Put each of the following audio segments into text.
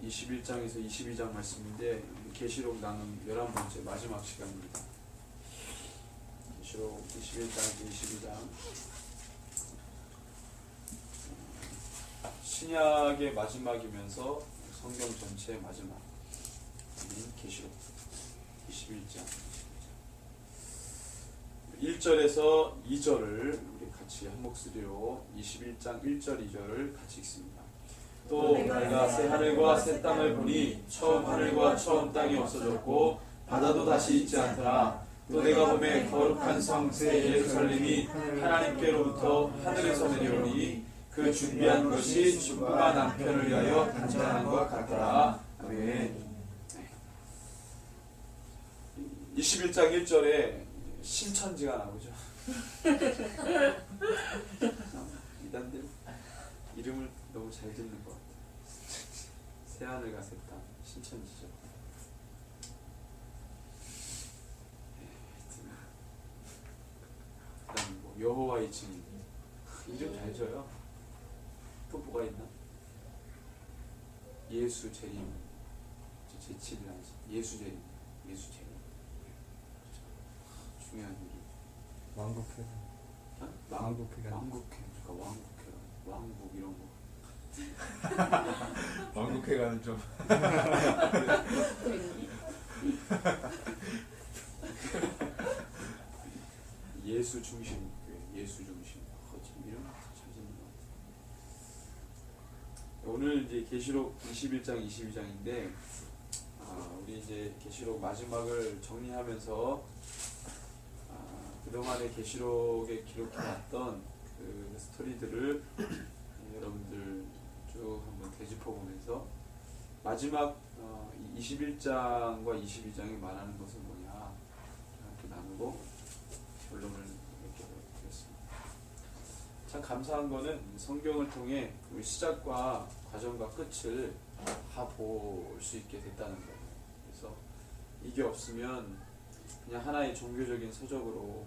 21장에서 22장 말씀인데 계시록 나눈 11번째 마지막 시간입니다. 계시록 21장에서 22장 신약의 마지막이면서 성경 전체의 마지막 계시록 21장 1절에서 2절을 우리 같이 한 목소리로 21장 1절 2절을 같이 읽습니다. 또 내가 새 하늘과 새 땅을 보니 처음 하늘과 처음 땅이 없어졌고 바다도 다시 있지 않더라. 또 내가 보매 거룩한 성 새 예루살렘이 하나님께로부터 하늘에서 내려오니 그 준비한 것이 주가 남편을 위하여 단장한 것 같더라. 아멘. 21장 1절에 신천지가 나오죠. 이단들 이름을 너무 잘 짓는 것 같아요. 새하늘과 새 땅, 신천지죠. 그다음 뭐 여호와의 증인 이름 잘 져요. 또 뭐가 있나? 예수 재림, 제7일 예수 재림, 예수 재림. 중요한 일이. 왕국회. 어? 왕국회가. 왕국회, 그러니까 왕국회, 왕국 이런 거. 왕국회가는 좀. 예수 중심 교회, 예수 중심. 이름 잘 짓는 것 같아요. 오늘 이제 계시록 21장, 22장인데, 우리 이제 계시록 마지막을 정리하면서 그동안의 계시록에 기록해놨던 그 스토리들을 여러분들 쭉 한번 되짚어보면서 마지막 21장과 22장이 말하는 것은 뭐냐 이렇게 나누고 결론을 이렇게 드렸습니다. 참 감사한 거는 성경을 통해 우리 시작과 과정과 끝을 다 볼 수 있게 됐다는 거예요. 그래서 이게 없으면 그냥 하나의 종교적인 서적으로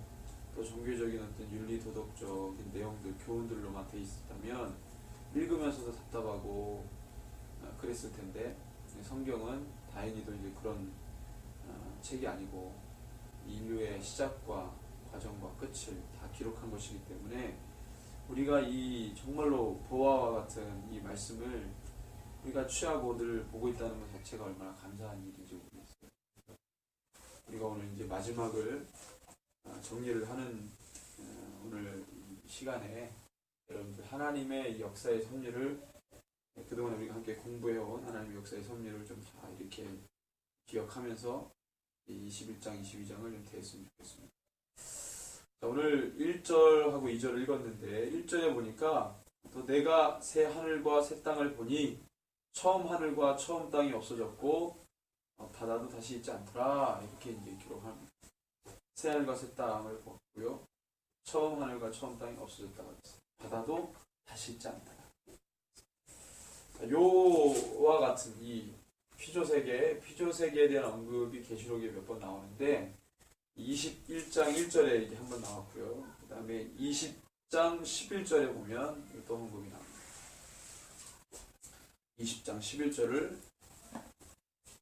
또 종교적인 어떤 윤리 도덕적인 내용들, 교훈들로만 돼 있었다면 읽으면서도 답답하고 그랬을 텐데 성경은 다행히도 이제 그런 책이 아니고 인류의 시작과 과정과 끝을 다 기록한 것이기 때문에 우리가 이 정말로 보화와 같은 이 말씀을 우리가 취하고 늘 보고 있다는 것 자체가 얼마나 감사한 일인지 모르겠어요. 우리가 오늘 이제 마지막을 정리를 하는 오늘 시간에 여러분들 하나님의 이 역사의 섭리를 그동안 우리가 함께 공부해온 하나님의 역사의 섭리를 좀 다 이렇게 기억하면서 이 21장, 22장을 좀 대했으면 좋겠습니다. 자, 오늘 1절하고 2절을 읽었는데 1절에 보니까 또 내가 새 하늘과 새 땅을 보니 처음 하늘과 처음 땅이 없어졌고 바다도 다시 있지 않더라 이렇게 이제 기록합니다. 새 하늘과 새 땅을 봤고요. 처음 하늘과 처음 땅이 없어졌다고 했어요. 바다도 다시 있지 않더라. 요와 같은 이 피조세계에 대한 언급이 계시록에 몇 번 나오는데 21장 1절에 이게 한번 나왔고요. 그 다음에 20장 11절에 보면 또 언급이 나옵니다. 20장 11절을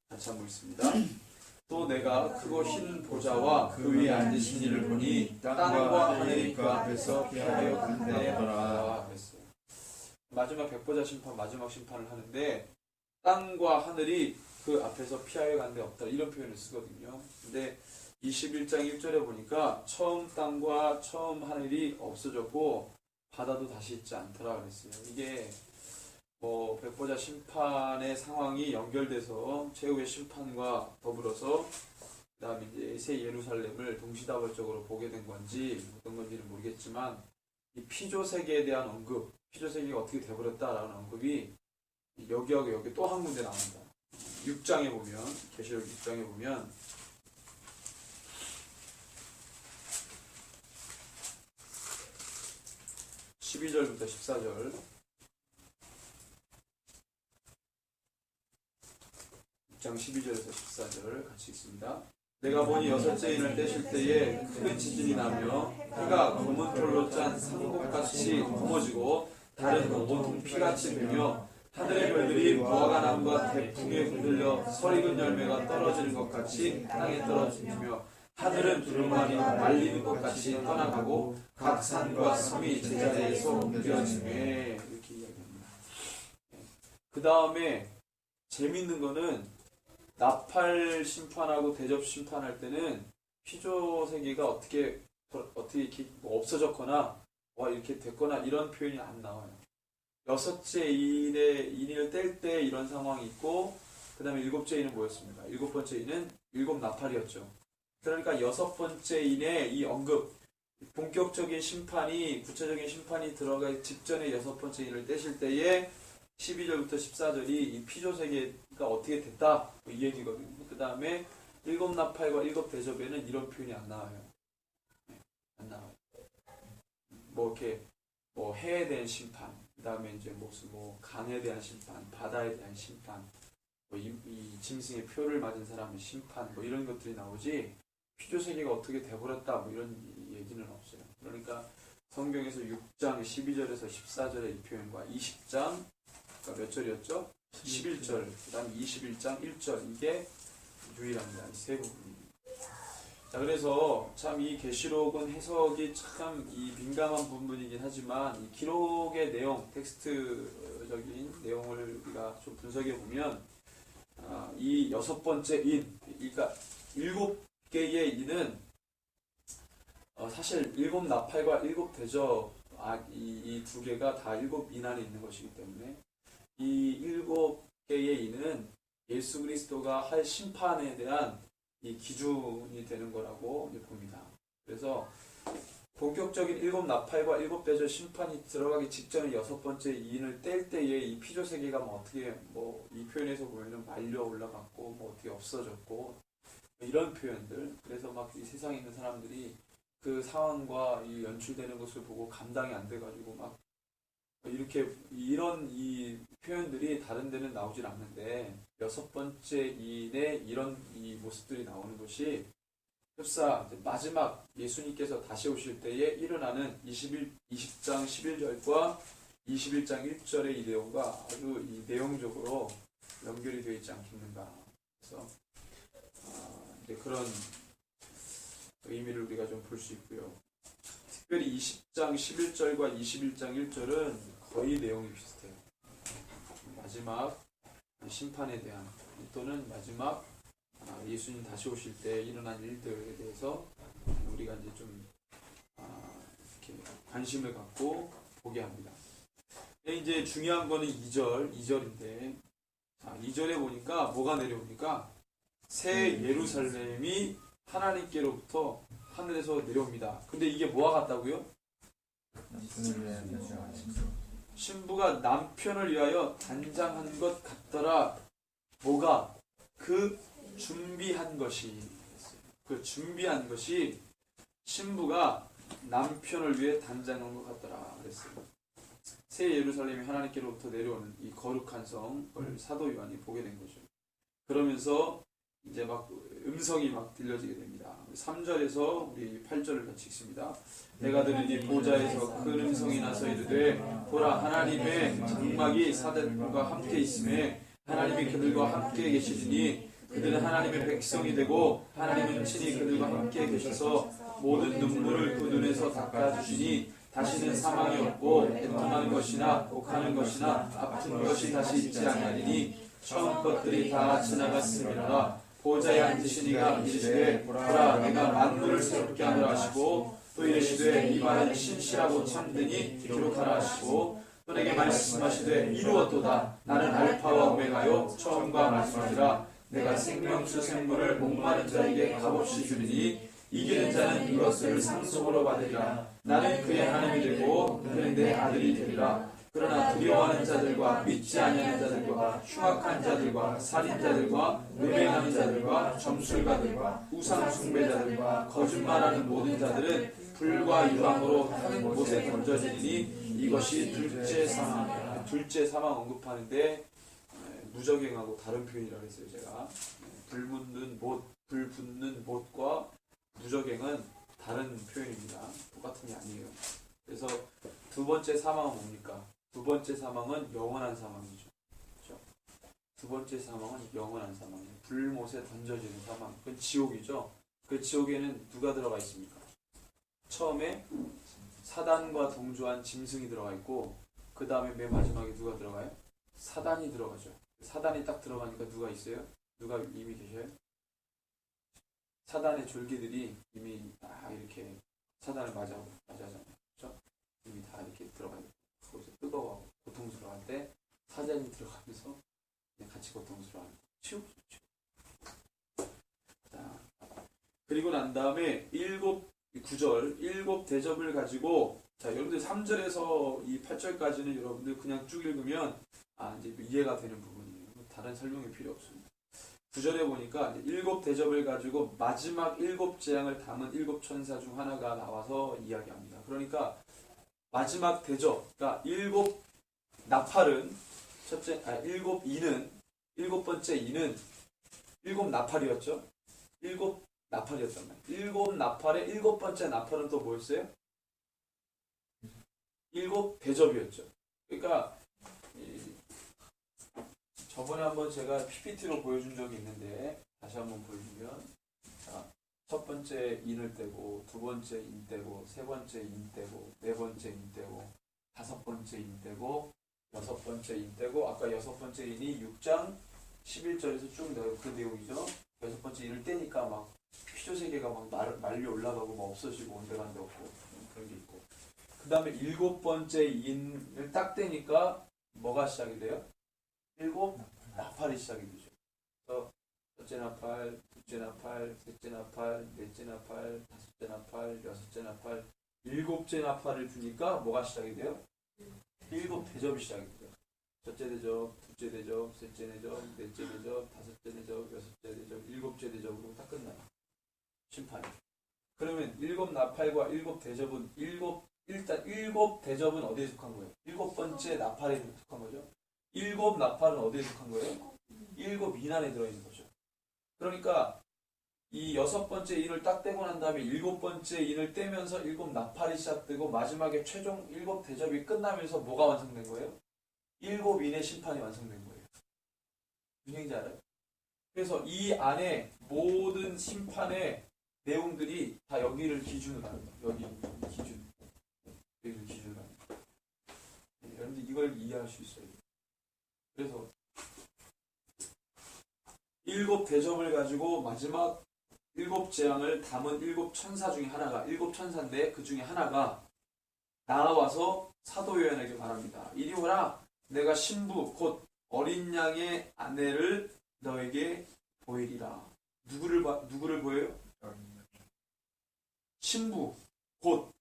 같이 한번 읽습니다. 또 내가 크고 흰 보좌와 그 위에 앉으신 이를 보니 땅과 하늘이 그 앞에서 피하여 간대더라 그랬어요. 마지막 백보자 심판, 마지막 심판을 하는데 땅과 하늘이 그 앞에서 피하여 간데 없다 이런 표현을 쓰거든요. 근데 21장 1절에 보니까 처음 땅과 처음 하늘이 없어졌고 바다도 다시 있지 않더라 그랬어요. 이게 뭐 백보자 심판의 상황이 연결돼서 최후의 심판과 더불어서 그 다음에 이제 새 예루살렘을 동시다발적으로 보게 된 건지 어떤 건지는 모르겠지만 이 피조세계에 대한 언급, 피조세계가 어떻게 돼버렸다라는 언급이 여기하고 여기 또 한 군데 나옵니다. 6장에 보면, 계시록 6장에 보면 12절부터 14절 6장 12절에서 14절 같이 읽습니다. 내가 보니 여섯째 인을 떼실 때에 큰 지진이 나며 피가 검은 돌로 짠 상국같이 검어지고 다른 온통 피같이 되며 하늘의 별들이 무화과 나무가 대풍에 흔들려 설익은 열매가 떨어지는 것 같이 땅에 떨어지며 하늘은 두루마리 말리는 것 같이 떠나가고 각 산과 섬이 제자리에서 옮겨지매 이렇게 이야기합니다. 그 다음에 재밌는 거는 나팔 심판하고 대접 심판할 때는 피조 세계가 어떻게 이렇게 뭐 없어졌거나 이렇게 됐거나 이런 표현이 안 나와요. 여섯째 인을 뗄 때 이런 상황이 있고, 그 다음에 일곱째 인은 뭐였습니까? 일곱 번째 인은 일곱 나팔이었죠. 그러니까 여섯 번째 인의 이 언급, 본격적인 심판이, 구체적인 심판이 들어가기 직전에 여섯 번째 인을 떼실 때에 12절부터 14절이 이 피조 세계가 어떻게 됐다, 이 얘기거든요. 그 다음에 일곱 나팔과 일곱 대접에는 이런 표현이 안 나와요. 안 나와요. 이렇게 해에 대한 심판, 그 다음에 이제 무슨 강에 대한 심판, 바다에 대한 심판, 이 짐승의 표를 맞은 사람의 심판, 이런 것들이 나오지, 피조 세계가 어떻게 돼버렸다, 이런 얘기는 없어요. 그러니까 성경에서 6장 12절에서 14절의 이 표현과 20장, 그러니까 몇 절이었죠? 11절, 그 다음 21장 1절, 이게 유일합니다. 이 세 부분입니다. 자, 그래서 참 이 계시록은 해석이 참 이 민감한 부분이긴 하지만 이 기록의 내용, 텍스트적인 내용을 우리가 좀 분석해 보면 이 여섯 번째 인, 그러니까 일곱 개의 인은 사실 일곱 나팔과 일곱 대접 이 두 개가 다 일곱 인 안에 있는 것이기 때문에 이 일곱 개의 인은 예수 그리스도가 할 심판에 대한 이 기준이 되는 거라고 봅니다. 그래서 본격적인 일곱 나팔과 일곱 대접 심판이 들어가기 직전에 여섯 번째 인을 뗄 때에 이 피조 세계가 어떻게 이 표현에서 보면은 말려 올라갔고 어떻게 없어졌고 이런 표현들. 그래서 이 세상에 있는 사람들이 그 상황과 이 연출되는 것을 보고 감당이 안 돼가지고 이렇게 이런 이 표현들이 다른 데는 나오질 않는데 여섯 번째 인의 이런 이 모습들이 나오는 것이 흡사 마지막 예수님께서 다시 오실 때에 일어나는 20장 11절과 21장 1절의 이 내용과 아주 이 내용적으로 연결이 되어 있지 않겠는가. 그래서 그런 의미를 우리가 좀 볼 수 있고요. 특별히 20장 11절과 21장 1절은 거의 내용이 비슷해요. 마지막 심판에 대한 또는 마지막 예수님 다시 오실 때 일어난 일들에 대해서 우리가 이제 좀 이렇게 관심을 갖고 보게 합니다. 이제 중요한 거는 2절인데 2절에 보니까 뭐가 내려옵니까? 새 예루살렘이 하나님께로부터 하늘에서 내려옵니다. 근데 이게 뭐와 같다고요? 신부가 남편을 위하여 단장한 것 같더라. 뭐가? 그 준비한 것이 신부가 남편을 위해 단장한 것 같더라 그랬어요. 새 예루살렘이 하나님께로부터 내려오는 이 거룩한 성을 사도 요한이 보게 된 거죠. 그러면서 이제 음성이 들려지게 됩니다. 3절에서 우리 8절을 같이 읽습니다. 내가 들으니 보좌에서 큰 음성이 나서 이르되 보라 하나님의 장막이 사대들과 함께 있음에 하나님이 그들과 함께 계시리니 그들은 하나님의 백성이 되고 하나님은 친히 그들과 함께 계셔서 모든 눈물을 그 눈에서 닦아주시니 다시는 사망이 없고 애통하는 것이나 옥하는 것이나 아픈 것이 다시 있지 아니하리니 처음 것들이 다 지나갔음이라. 보좌에 앉으신 이가 이르시되 보라 내가 만물을 새롭게 하노라 하시고 또 이르시되 이 말은 신실하고 참되니 기록하라 하시고 또 내게 말씀하시되 이루었도다. 나는 알파와 오메가요 처음과 마지막이라. 내가 생명수 생물을 목마른 자에게 값없이 주리니 이기는 자는 이것을 상속으로 받으리라. 나는 그의 하나님이 되고 그는 내 아들이 되리라. 그러나 두려워하는 자들과 믿지 아니하는 자들과 흉악한 자들과 살인자들과 음행하는 자들과 점술가들과 우상 숭배자들과 거짓말하는 모든 자들은 불과 유황으로 타는 곳에 던져지니 이것이 둘째 사망이라. 둘째 사망 언급하는데 무적행하고 다른 표현이라고 했어요. 제가 불 붙는 못과 무적행은 다른 표현입니다. 똑같은 게 아니에요. 그래서 두 번째 사망은 뭡니까? 두 번째 사망은 영원한 사망이죠. 두 번째 사망은 영원한 사망이에요. 불못에 던져지는 사망. 그건 지옥이죠. 그 지옥에는 누가 들어가 있습니까? 처음에 사단과 동조한 짐승이 들어가 있고 그 다음에 맨 마지막에 누가 들어가요? 사단이 들어가죠. 사단이 딱 들어가니까 누가 있어요? 누가 이미 계셔요? 사단의 졸개들이 이미 다 이렇게 사단을 맞아잖아요. 그렇죠? 이미 다 이렇게 들어가요. 거기서 뜨거워하고 고통스러워할 때 사단이 들어가면서 그냥 같이 고통스러워하는 치우죠. 자, 그리고 난 다음에 일곱 대접을 가지고 자 여러분들 3절에서 이 8절까지는 여러분들 그냥 쭉 읽으면 이제 이해가 되는 부분이에요. 다른 설명이 필요 없습니다. 9절에 보니까 일곱 대접을 가지고 마지막 일곱 재앙을 담은 일곱 천사 중 하나가 나와서 이야기합니다. 그러니까 마지막 대접, 그러니까 일곱 나팔은 일곱 번째 이는 일곱 나팔이었죠. 일곱 나팔이었단 말이에요. 일곱 나팔의 일곱 번째 나팔은 또 뭐였어요? 일곱 대접이었죠. 그러니까 저번에 한번 제가 PPT로 보여준 적이 있는데 다시 한번 보여주면 자, 첫 번째 인을 떼고 두 번째 인 떼고 세 번째 인 떼고 네 번째 인 떼고 다섯 번째 인 떼고 여섯 번째 인 떼고 아까 여섯 번째 인이 6장 11절에서 쭉 그 내용이죠. 여섯 번째 인을 떼니까 막 피조세계가 막 말려 올라가고 막 없어지고 온데간데 없고 그런 게 있고 그 다음에 일곱 번째 인을 딱 떼니까 뭐가 시작이 돼요? 일곱 나팔이 시작이 되죠. 그래서 첫째 나팔, 둘째 나팔, 셋째 나팔, 넷째 나팔, 다섯째 나팔, 여섯째 나팔, 일곱째 나팔을 부니까 뭐가 시작이 돼요? 일곱 대접이 시작이 돼요. 첫째 대접, 둘째 대접, 셋째 대접, 넷째 대접, 다섯째 대접, 여섯째 대접, 일곱째 대접으로 딱 끝나요. 심판이. 그러면 일곱 나팔과 일곱 대접은 일단 일곱 대접은 어디에 속한 거예요? 일곱 번째 나팔에 속한 거죠. 일곱 나팔은 어디에 속한 거예요? 일곱 인 안에 들어있는 거죠. 그러니까 이 여섯 번째 인을 딱 떼고 난 다음에 일곱 번째 인을 떼면서 일곱 나팔이 시작되고 마지막에 최종 일곱 대접이 끝나면서 뭐가 완성된 거예요? 일곱 인의 심판이 완성된 거예요. 무슨 얘기인지 알아요? 그래서 이 안에 모든 심판의 내용들이 다 여기를 기준으로 합니다. 여기를 기준으로 합니다. 여러분들 이걸 이해할 수 있어요. 그래서 일곱 대접을 가지고 마지막 일곱 재앙을 담은 일곱 천사 중에 하나가 일곱 천사인데 그 중에 하나가 나와서 사도 요한에게 말합니다. 이리 오라 내가 신부 곧 어린 양의 아내를 너에게 보이리라. 누구를 보여요? 신부 곧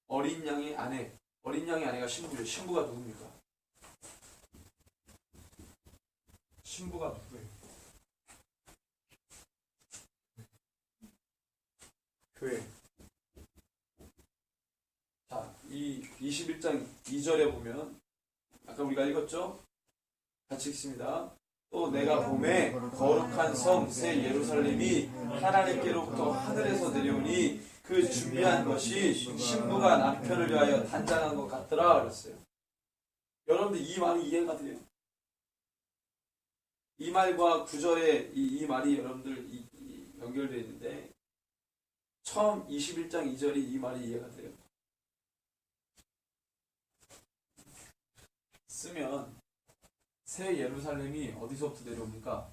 어린 양의 아내. 어린 양의 아내가 신부죠. 신부가 누굽니까? 신부가 누구예요? 교회. 자, 이 21장 2절에 보면 아까 우리가 읽었죠? 같이 읽습니다. 또 내가 봄에 거룩한 성 새 예루살렘이 하나님께로부터 하늘에서 내려오니 그 준비한 것이 신부가 남편을 위하여 단장한 것 같더라 그랬어요. 여러분들 이 말이 이해가 돼요? 이 말과 9절에 이 말이 여러분들 연결되어 있는데 처음 21장 2절이 이 말이 이해가 돼요. 쓰면 새 예루살렘이 어디서부터 내려옵니까?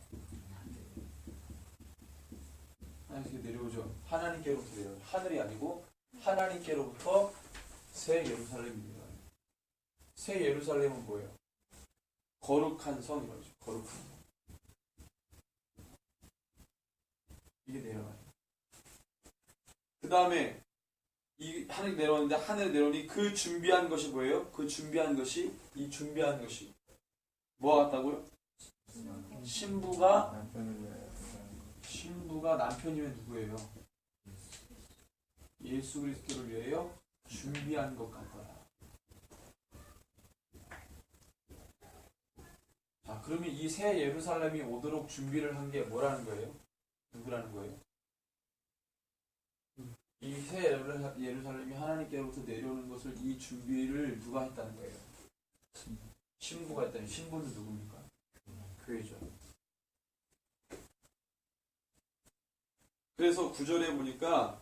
하나님께 내려오죠. 하나님께로부터 내려와요. 하늘이 아니고 하나님께로부터 새 예루살렘이 내려와요. 새 예루살렘은 뭐예요? 거룩한 성이라고 하죠. 거룩한 성. 이게 내려가요. 그 다음에 이 하늘이 내려오는데 하늘에 내려오니 그 준비한 것이 뭐예요? 그 준비한 것이 뭐와 같다고요? 신부가 남편이면 누구예요? 예수 그리스도를 위하여 준비한 것 같더라. 자, 그러면 이 새 예루살렘이 오도록 준비를 한 게 뭐라는 거예요? 누구라는 거예요? 이 새 예루살렘이 하나님께로부터 내려오는 것을 이 준비를 누가 했다는 거예요? 신부가 했다는. 신부는 누굽니까? 교회죠. 그래서 9절에 보니까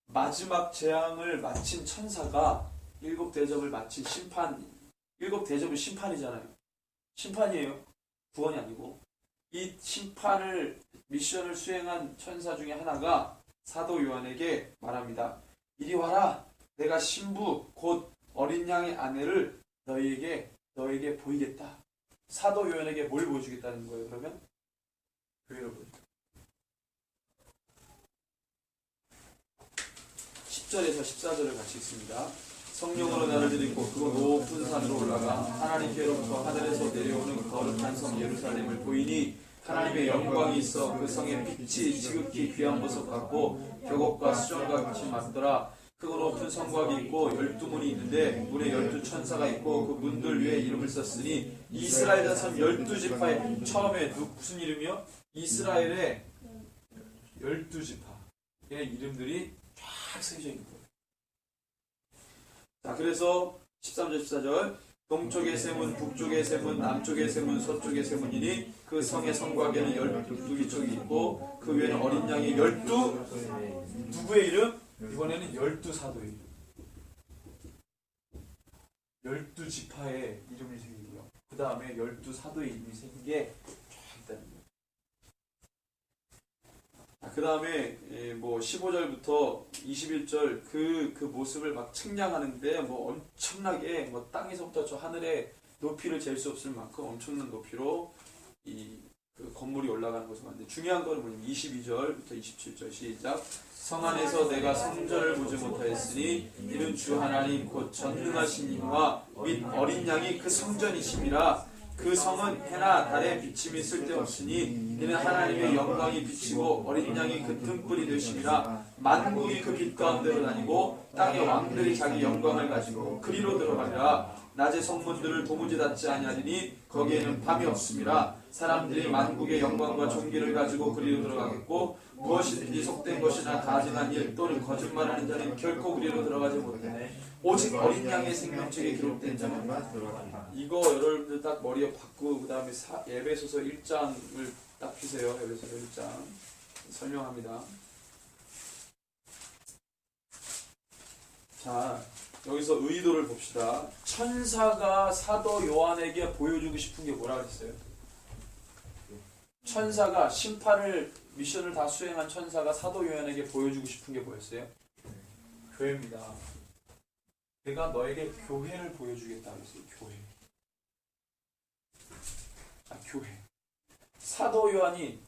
마지막 재앙을 마친 천사가 일곱 대접을 마친 일곱 대접은 심판이잖아요. 심판이에요. 구원이 아니고. 이 심판을 미션을 수행한 천사 중에 하나가 사도 요한에게 말합니다. 이리 와라. 내가 신부 곧 어린 양의 아내를 너에게 보이겠다. 사도 요한에게 뭘 보여주겠다는 거예요? 그러면 교회를 보여주겠다. 10절에서 14절을 같이 읽습니다. 성령으로 나를 들이고 그곳 높은 산으로 올라가 하나님께로부터 하늘에서 내려오는 거룩한 성 예루살렘을 보이니 하나님의 영광이 있어 그 성의 빛이 지극히 귀한 보석 같고 벽옥과 수정과 빛이 맞더라. 크고 높은 성곽이 있고 12문이 있는데 문에 12천사가 있고 그 문들 위에 이름을 썼으니 이스라엘 자손 12지파의 처음에 무슨 이름이요? 이스라엘의 12지파의 이름들이 쫙 쓰여져 있는 거예요. 자, 그래서 13절 14절 동쪽의 세문, 북쪽의 세문, 남쪽의 세문, 서쪽의 세문이니 그 성의 성곽에는 12기 쪽이 있고 그 위에는 어린 양의 12 누구의 이름? 이번에는 12사도의 이름. 12지파의 이름이 생기고요. 그 다음에 12사도의 이름이 생긴 게 쫙 있다는 거예요. 그 다음에 뭐 15절부터 21절 그 모습을 막 측량하는데 뭐 엄청나게 뭐 땅에서부터 저 하늘의 높이를 잴 수 없을 만큼 엄청난 높이로 그 건물이 올라가는 것을 봤는데 중요한 건 뭐냐면 22절부터 27절 시작. 성 안에서 내가 성전을 보지 못하였으니 이는 주 하나님 곧 전능하신 이와 및 어린 양이 그 성전이심이라. 그 성은 해나 달의 비침이 쓸데없으니 이는 하나님의 영광이 비치고 어린 양이 그 등불이 되심이라. 만국이 그 빛 가운데로 다니고 땅의 왕들이 자기 영광을 가지고 그리로 들어가리라. 낮의 성문들을 도무지 닫지 아니하리니 거기에는 밤이 없음이라. 사람들이 만국의 영광과 존귀를 가지고 그리로 들어가겠고 무엇이든지 속된 것이나 가증한 일 또는 거짓말하는 자는 결코 그리로 들어가지 못해. 오직 어린 양의 생명책에 기록된 자만 들어간다. 이거 여러분들 딱 머리에 박고 그 다음에 에베소서 1장을 딱 피세요. 에베소서 1장 설명합니다. 자, 여기서 의도를 봅시다. 천사가 사도 요한에게 보여주고 싶은 게 뭐라 그랬어요? 천사가 미션을 다 수행한 천사가 사도 요한에게 보여주고 싶은 게 뭐였어요? 교회입니다. 내가 너에게 교회를 보여주겠다 그랬어요. 교회. 사도 요한이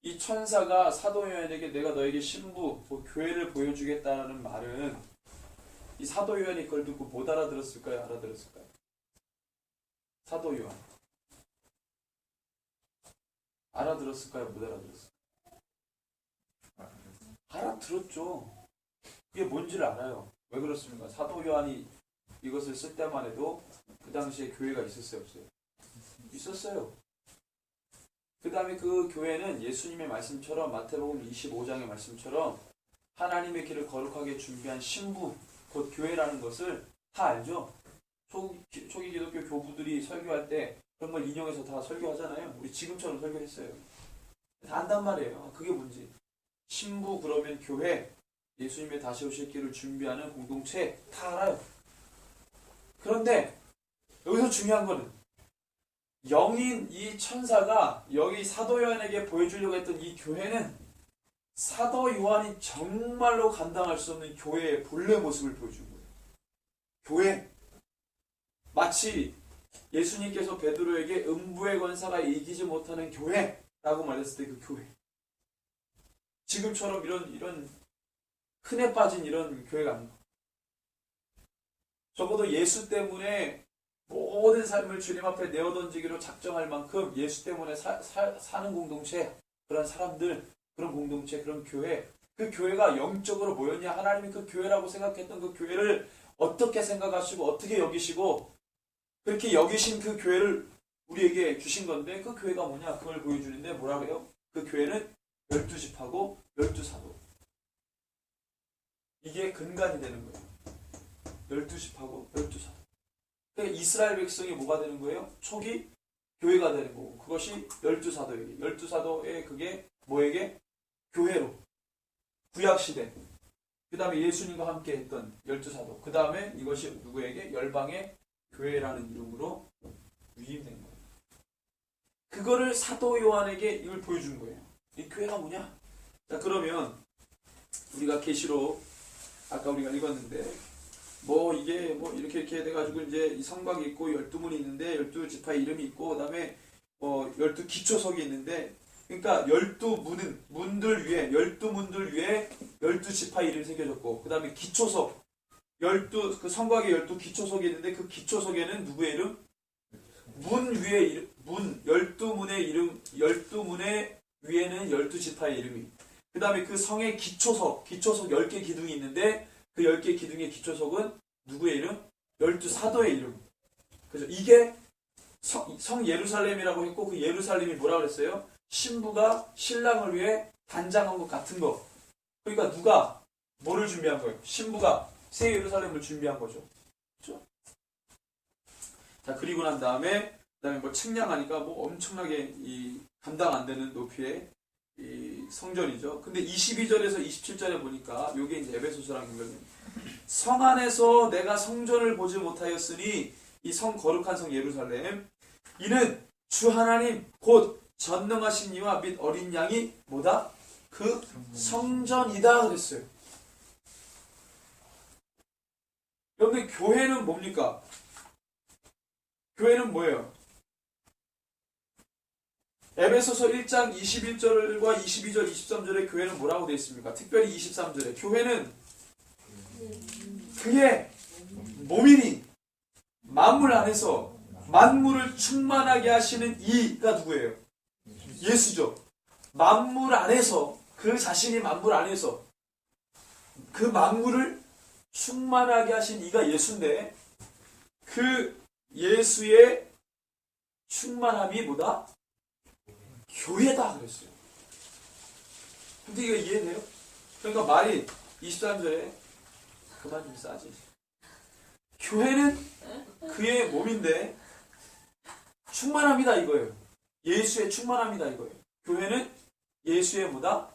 이 천사가 사도 요한에게 내가 너에게 신부, 교회를 보여주겠다는 말은 이 사도 요한이 그걸 듣고 못 알아들었을까요? 알아들었을까요? 사도 요한. 알아들었을까요? 못 알아들었을까요? 알아들었죠. 그게 뭔지를 알아요. 왜 그렇습니까? 사도 요한이 이것을 쓸 때만 해도 그 당시에 교회가 있었어요? 없어요? 있었어요. 그 다음에 그 교회는 예수님의 말씀처럼 마태복음 25장의 말씀처럼 하나님의 길을 거룩하게 준비한 신부 곧 교회라는 것을 다 알죠. 초기 기독교 교부들이 설교할 때 그런 걸 인용해서 다 설교하잖아요. 우리 지금처럼 설교했어요. 다 안단 말이에요. 그게 뭔지. 신부 그러면 교회, 예수님의 다시 오실 길을 준비하는 공동체 다 알아요. 그런데 여기서 중요한 거는 영인 이 천사가 여기 사도 요한에게 보여주려고 했던 이 교회는 사도 요한이 정말로 감당할 수 없는 교회의 본래 모습을 보여준 거예요. 교회. 마치 예수님께서 베드로에게 음부의 권사가 이기지 못하는 교회라고 말했을 때 그 교회. 지금처럼 이런 흔해 빠진 이런 교회가 아니고 적어도 예수 때문에 모든 삶을 주님 앞에 내어던지기로 작정할 만큼 예수 때문에 사는 공동체, 그런 사람들, 그런 공동체, 그런 교회, 그 교회가 영적으로 뭐였냐? 하나님이 그 교회라고 생각했던 그 교회를 어떻게 생각하시고 어떻게 여기시고 그렇게 여기신 그 교회를 우리에게 주신 건데 그 교회가 뭐냐? 그걸 보여주는데 뭐라 그래요? 그 교회는 12지파고 12사도. 이게 근간이 되는 거예요. 12지파고 12사도. 그러니까 이스라엘 백성이 뭐가 되는 거예요? 초기 교회가 되는 거고 그것이 12사도에게. 12사도의 그게 뭐에게? 교회로. 구약시대. 그 다음에 예수님과 함께 했던 12사도. 그 다음에 이것이 누구에게? 열방의 교회라는 이름으로 위임된 거예요. 그거를 사도 요한에게 이걸 보여준 거예요. 이 교회가 뭐냐? 자, 그러면 우리가 계시록 아까 우리가 읽었는데 뭐 이게 뭐 이렇게 돼가지고 이제 이 성곽이 있고 12문이 있는데 12지파의 이름이 있고 그 다음에 12기초석이 있는데 그러니까 12문들 위에 12문들 위에 12지파 이름이 새겨졌고 그 다음에 기초석 그 성곽에 12기초석이 있는데 그 기초석에는 누구의 이름? 문 위에 이름, 12문의 이름, 12문의 위에는 12지파의 이름이. 그 다음에 그 성의 기초석 10개 기둥이 있는데 그 10개 기둥의 기초석은 누구의 이름? 12사도의 이름. 그죠? 이게 성 예루살렘이라고 했고 그 예루살렘이 뭐라고 그랬어요? 신부가 신랑을 위해 단장한 것 같은 거. 그러니까 누가 뭐를 준비한 거예요? 신부가 새 예루살렘을 준비한 거죠. 그렇죠? 자, 그리고 난 다음에 뭐 측량하니까 뭐 엄청나게 이 감당 안 되는 높이의 이 성전이죠. 근데 22절에서 27절에 보니까 요게 이제 에베소서랑 연결됩니다. 성 안에서 내가 성전을 보지 못하였으니 이 성 거룩한 성 예루살렘 이는 주 하나님 곧 전능하신 이와 및 어린 양이 뭐다? 그 성전이다 그랬어요. 여러분들 교회는 뭡니까? 교회는 뭐예요? 에베소서 1장 21절과 22절 23절에 교회는 뭐라고 되어 있습니까? 특별히 23절에 교회는 그의 몸이니 만물 안에서 만물을 충만하게 하시는 이가 누구예요? 예수죠. 만물 안에서 그 자신이 만물 안에서 그 만물을 충만하게 하신 이가 예수인데 그 예수의 충만함이 뭐다? 교회다 그랬어요. 근데 이거 이해돼요? 그러니까 말이 23절에 그만 좀 싸지. 교회는 그의 몸인데 충만합니다 이거예요. 예수의 충만합니다 이거예요. 교회는 예수의 뭐다?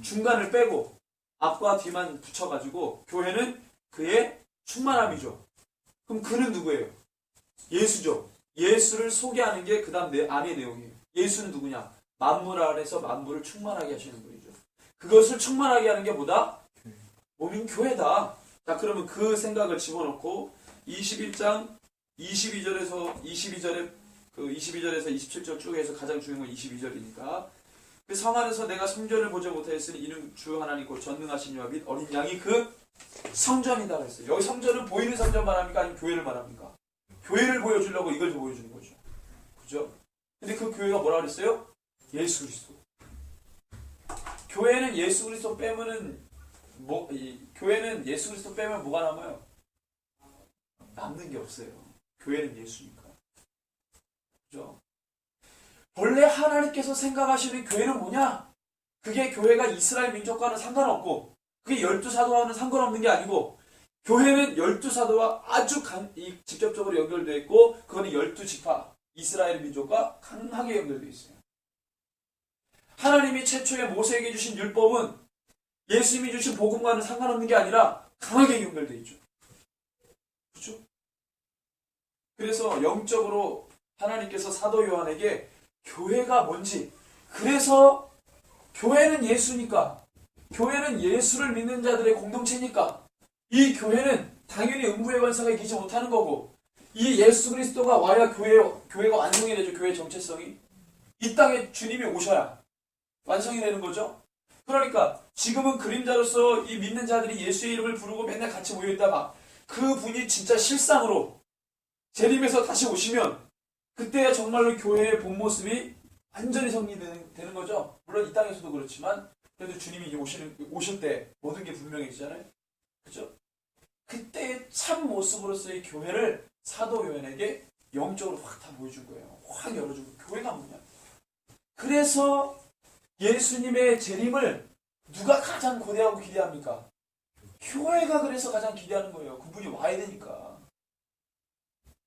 중간을 빼고 앞과 뒤만 붙여가지고 교회는 그의 충만함이죠. 그럼 그는 누구예요? 예수죠. 예수를 소개하는 게 그 다음 안의 내용이에요. 예수는 누구냐? 만물 안에서 만물을 충만하게 하시는 분이죠. 그것을 충만하게 하는 게 뭐다? 몸인 교회다. 자, 그러면 그 생각을 집어넣고 21장 22절에서 27절 쭉 해서 가장 중요한 건 22절이니까 그 성 안에서 내가 성전을 보지 못하였으니 이는 주 하나님 곧 전능하신 이와 및 어린 양이 그 성전이다 그랬어요. 여기 성전은 보이는 성전 말합니까? 아니면 교회를 말합니까? 교회를 보여주려고 이걸 좀 보여주는 거죠. 그죠? 근데 그 교회가 뭐라 그랬어요? 예수 그리스도. 교회는 예수 그리스도 빼면은 교회는 예수 그리스도 빼면 뭐가 남아요? 남는 게 없어요. 교회는 예수니까. 그죠? 본래 하나님께서 생각하시는 교회는 뭐냐? 그게 교회가 이스라엘 민족과는 상관없고 그게 12사도와는 상관없는 게 아니고 교회는 12사도와 아주 직접적으로 연결되어 있고 그거는 12지파 이스라엘 민족과 강하게 연결되어 있어요. 하나님이 최초에 모세에게 주신 율법은 예수님이 주신 복음과는 상관없는 게 아니라 강하게 연결되어 있죠. 그렇죠? 그래서 영적으로 하나님께서 사도 요한에게 교회가 뭔지 그래서 교회는 예수니까 교회는 예수를 믿는 자들의 공동체니까 이 교회는 당연히 음부의 권세가 이기지 못하는 거고 이 예수 그리스도가 와야 교회가 완성이 되죠. 교회의 정체성이 이 땅에 주님이 오셔야 완성이 되는 거죠. 그러니까 지금은 그림자로서 이 믿는 자들이 예수의 이름을 부르고 맨날 같이 모여있다가 그 분이 진짜 실상으로 재림해서 다시 오시면 그때야 정말로 교회의 본 모습이 완전히 정리되는 거죠. 물론 이 땅에서도 그렇지만 그래도 주님이 오실 때 모든 게 분명해지잖아요. 그죠? 그때의 참 모습으로서의 교회를 사도 요한에게 영적으로 확 다 보여준 거예요. 확 열어주고 교회가 뭐냐. 그래서 예수님의 재림을 누가 가장 고대하고 기대합니까? 교회가 그래서 가장 기대하는 거예요. 그분이 와야 되니까.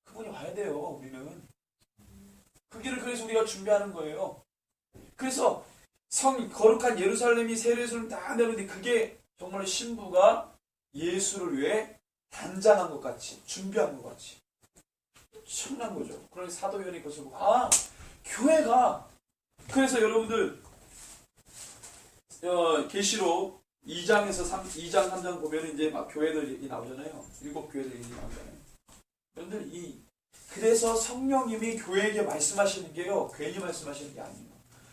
그분이 와야 돼요. 우리는. 그 길을 그래서 우리가 준비하는 거예요. 그래서 거룩한 예루살렘이 새 예루살렘 다 내려오는데 그게 정말 신부가 예수를 위해 단장한 것 같이 준비한 것 같이 엄청난 거죠. 그러니 사도 요한이 그것을 보고 교회가 그래서 여러분들 계시록 2장에서 2장 3장 보면 이제 막 교회들이 나오잖아요. 7교회들이 나오잖아요. 여러분들 그래서 성령님이 교회에게 말씀하시는 게요 괜히 말씀하시는 게 아니에요.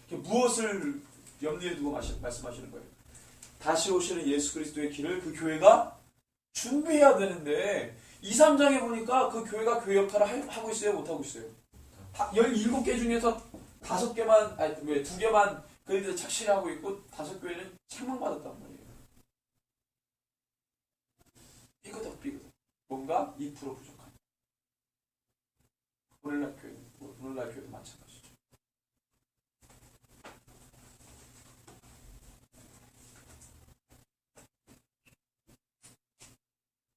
무엇을 염두에 두고 말씀하시는 거예요? 다시 오시는 예수 그리스도의 길을 그 교회가 준비해야 되는데 2, 3장에 보니까 그 교회가 교회 역할을 하고 있어요? 못하고 있어요? 17개 중에서 5개만, 아니 왜 2개만 그들이 착실히 하고 있고 5교회는 책망받았단 말이에요. 삐그덕 뭔가 2% 부족한. 오늘날 교회도 마찬가지죠.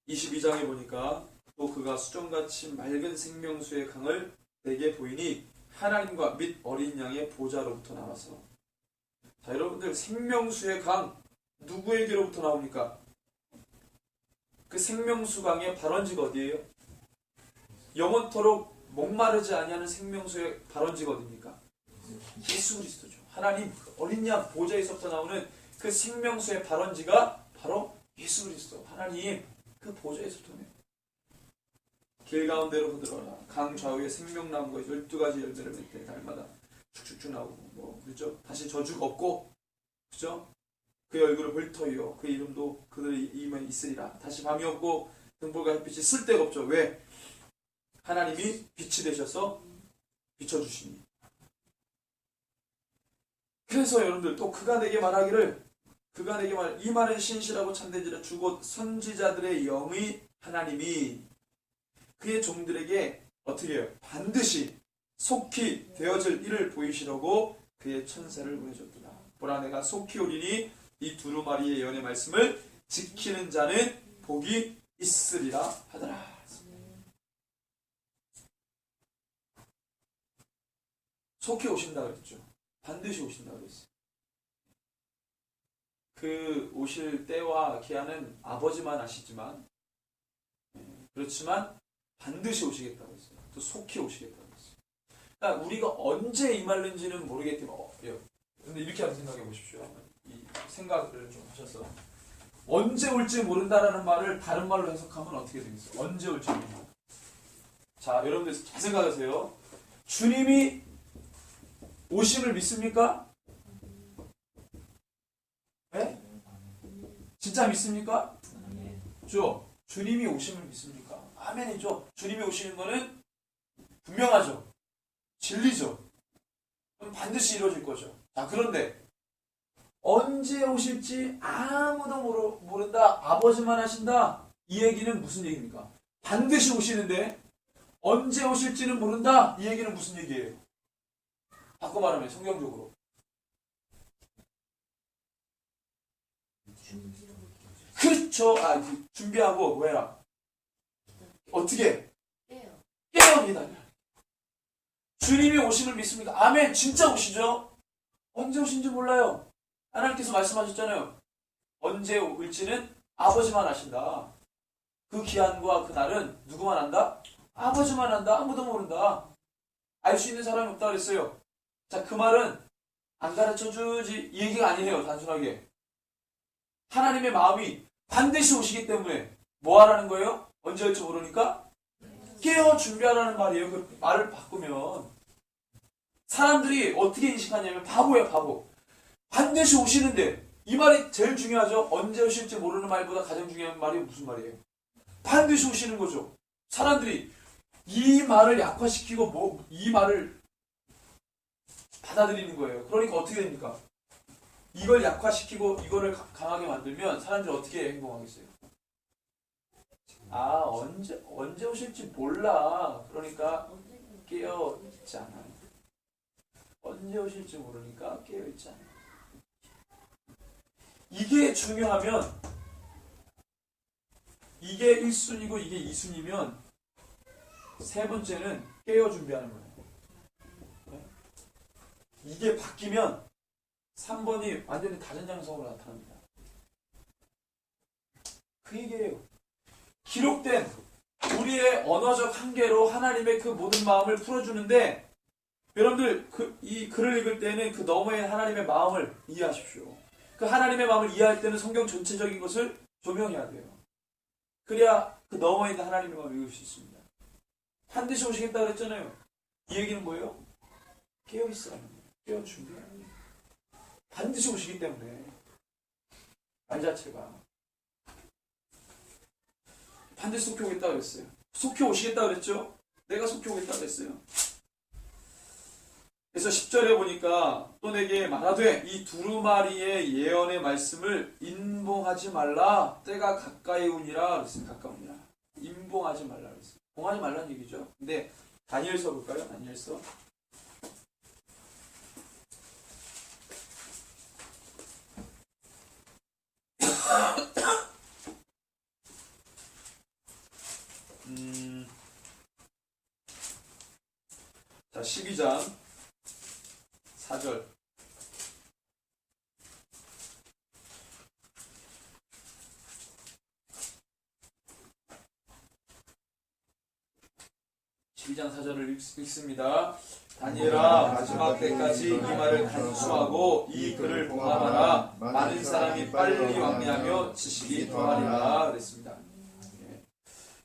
(22장에) 보니까 또 그가 수정같이 맑은 생명수의 강을 내게 보이니 하나님과 및 어린 양의 보좌로부터 나와서. 자, 여러분들 생명수의 강 누구에게로부터 나옵니까? 그 생명수 강의 발원지가 어디예요? 영원토록 목마르지 아니하는 생명수의 발원지가 어디입니까? 예수 그리스도죠. 하나님 어린 양 보좌에서부터 나오는 그 생명수의 발원지가 바로 예수 그리스도. 하나님 그 보좌에서부터 오네요. 길 가운데로 흐들어라. 강 좌우에 생명나무가 12가지 열매를 맺되 날마다 축축축 나오고 그렇죠? 다시 저주가 없고 그죠? 그의 얼굴을 볼터이요 그 이름도 그들의 이름에 있으리라. 다시 밤이 없고 등불과 햇빛이 쓸데가 없죠. 왜? 하나님이 빛이 되셔서 비춰주시니. 그래서 여러분들 또 그가 내게 말하기를 이 말은 신실하고 참된지라 주곧 선지자들의 영의 하나님이 그의 종들에게 어떻게 해요? 반드시 속히 되어질 일을 보이시려고 그의 천사를 보내줬구나. 보라 내가 속히 오리니 이 두루마리의 예언의 말씀을 지키는 자는 복이 있으리라 하더라. 속히 오신다 그랬죠. 반드시 오신다 그랬어요. 그 오실 때와 기한은 아버지만 아시지만 그렇지만 반드시 오시겠다고 했어요. 또 속히 오시겠다고 했어요. 그러니까 우리가 언제 임할는지는 모르겠지만 근데 이렇게 한번 생각해 보십시오. 이 생각을 좀 하셔서 언제 올지 모른다라는 말을 다른 말로 해석하면 어떻게 되겠어요? 언제 올지 모른다. 자, 여러분들 잘 생각하세요. 주님이 오심을 믿습니까? 네? 진짜 믿습니까? 죠? 주님이 오심을 믿습니까? 아멘이죠. 주님이 오시는 거는 분명하죠. 진리죠. 그럼 반드시 이루어질 거죠. 자, 그런데 언제 오실지 아무도 모른다. 아버지만 하신다. 이 얘기는 무슨 얘기입니까? 반드시 오시는데 언제 오실지는 모른다. 이 얘기는 무슨 얘기예요? 바꿔 말하면 성경적으로 그렇죠. 준비하고 뭐 해라? 어떻게? 깨어 기다려. 주님이 오심을 믿습니까? 아멘. 진짜 오시죠? 언제 오신지 몰라요. 하나님께서 말씀하셨잖아요. 언제 올지는 아버지만 아신다. 그 기한과 그 날은 누구만 안다? 아버지만 안다. 아무도 모른다. 알 수 있는 사람이 없다 그랬어요. 자, 그 말은 안 가르쳐주지 이 얘기가 아니에요. 단순하게 하나님의 마음이 반드시 오시기 때문에 뭐 하라는 거예요? 언제 올지 모르니까 깨어 준비하라는 말이에요. 그 말을 바꾸면 사람들이 어떻게 인식하냐면 바보예요. 바보. 반드시 오시는데 이 말이 제일 중요하죠. 언제 오실지 모르는 말보다 가장 중요한 말이 무슨 말이에요? 반드시 오시는 거죠. 사람들이 이 말을 약화시키고 이 말을 받아들이는 거예요. 그러니까 어떻게 됩니까? 이걸 약화시키고 이거를 강하게 만들면 사람들이 어떻게 행동하겠어요? 언제 오실지 몰라. 그러니까 깨어 있지 않아요. 언제 오실지 모르니까 깨어 있지 않아요. 이게 중요하면 이게 1순위고 이게 2순위면 세 번째는 깨어 준비하는 거예요. 이게 바뀌면 3번이 완전히 다른 장성으로 나타납니다. 그 얘기예요. 기록된 우리의 언어적 한계로 하나님의 그 모든 마음을 풀어주는데, 여러분들 이 글을 읽을 때는 그 너머의 하나님의 마음을 이해하십시오. 그 하나님의 마음을 이해할 때는 성경 전체적인 것을 조명해야 돼요. 그래야 그 너머에 있는 하나님의 마음을 읽을 수 있습니다. 반드시 오시겠다 그랬잖아요. 이 얘기는 뭐예요? 깨어있으라는 거예요. 깨어 준비하는 거예요. 반드시 오시기 때문에 말 자체가 반드시 속히 오겠다 그랬어요. 속히 오시겠다 그랬죠? 내가 속히 오겠다 그랬어요. 그래서 10절에 보니까 또 내게 말하되 이 두루마리의 예언의 말씀을 인봉하지 말라. 때가 가까이 오니라 그랬어요. 가까우니라. 인봉하지 말라 그랬어요. 봉하지 말라는 얘기죠. 근데 다니엘서 볼까요? 다니엘서. 자, 12장 4절. 읽습니다. 다니엘아, 마지막 때까지 이 말을 간수하고 이 글을 봉함하라. 많은 사람이 빨리 왕래하며 지식이 더하리라 그랬습니다.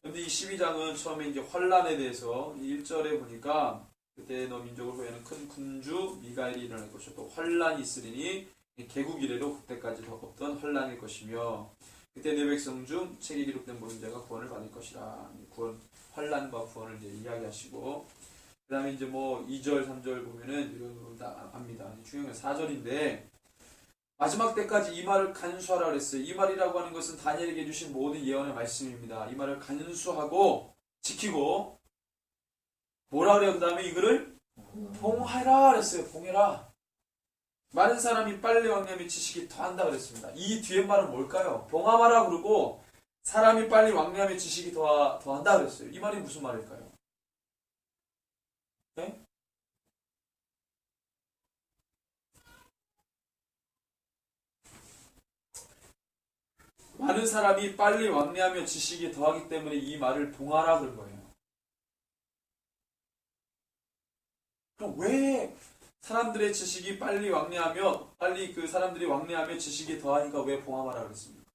그런데 이 12장은 처음에 이제 환란에 대해서 1절에 보니까 그때 너 민족을 후에는 큰 군주 미가엘이 일어날 것이요 또 환란이 있으리니 개국 이래로 그때까지 더 없던 환란일 것이며 그때 내 백성 중 책에 기록된 모든 자가 구원을 받을 것이라. 구원, 환란과 구원을 이제 이야기하시고, 그 다음에 이제 뭐 2절, 3절 보면은 이런 거 다 압니다. 중요한 건 4절인데, 마지막 때까지 이 말을 간수하라 그랬어요. 이 말이라고 하는 것은 다니엘에게 주신 모든 예언의 말씀입니다. 이 말을 간수하고 지키고, 뭐라 그래요? 그 다음에 이거를 봉하라 그랬어요. 봉해라. 많은 사람이 빨리 왕래하며 지식이 더한다 그랬습니다. 이 뒤에 말은 뭘까요? 봉함하라 그러고 사람이 빨리 왕래하며 지식이 더한다 그랬어요. 이 말이 무슨 말일까요? 네? 많은 사람이 빨리 왕래하며 지식이 더하기 때문에 이 말을 봉하라 그런 거예요. 그럼 왜 사람들의 지식이 빨리 왕래하며 빨리 그 사람들이 왕래하며 지식이 더하니까 왜 봉함하라 그랬습니까?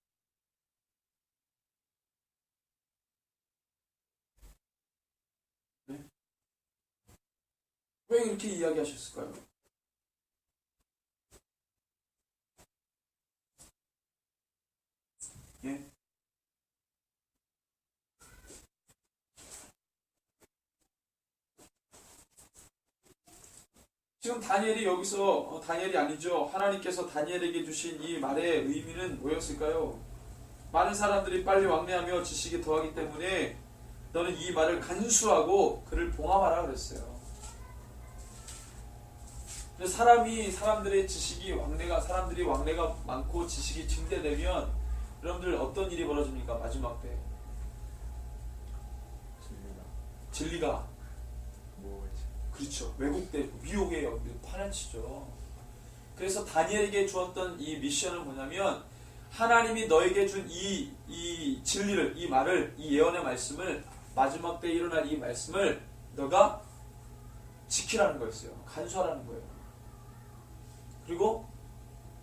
네? 왜 이렇게 이야기하셨을까요? 예? 지금 다니엘이 여기서 다니엘이 아니죠. 하나님께서 다니엘에게 주신 이 말의 의미는 뭐였을까요? 많은 사람들이 빨리 왕래하며 지식이 더하기 때문에 너는 이 말을 간수하고 그를 봉함하라 그랬어요. 사람들의 지식이 사람들이 왕래가 많고 지식이 증대되면 여러분들 어떤 일이 벌어집니까? 마지막 때 진리가 그렇죠. 왜곡되고 미혹의 영들이 파란치죠. 그래서 다니엘에게 주었던 이 미션은 뭐냐면 하나님이 너에게 준 이 진리를, 이 말을, 이 예언의 말씀을, 마지막 때 일어날 이 말씀을 너가 지키라는 거였어요. 간수하라는 거예요. 그리고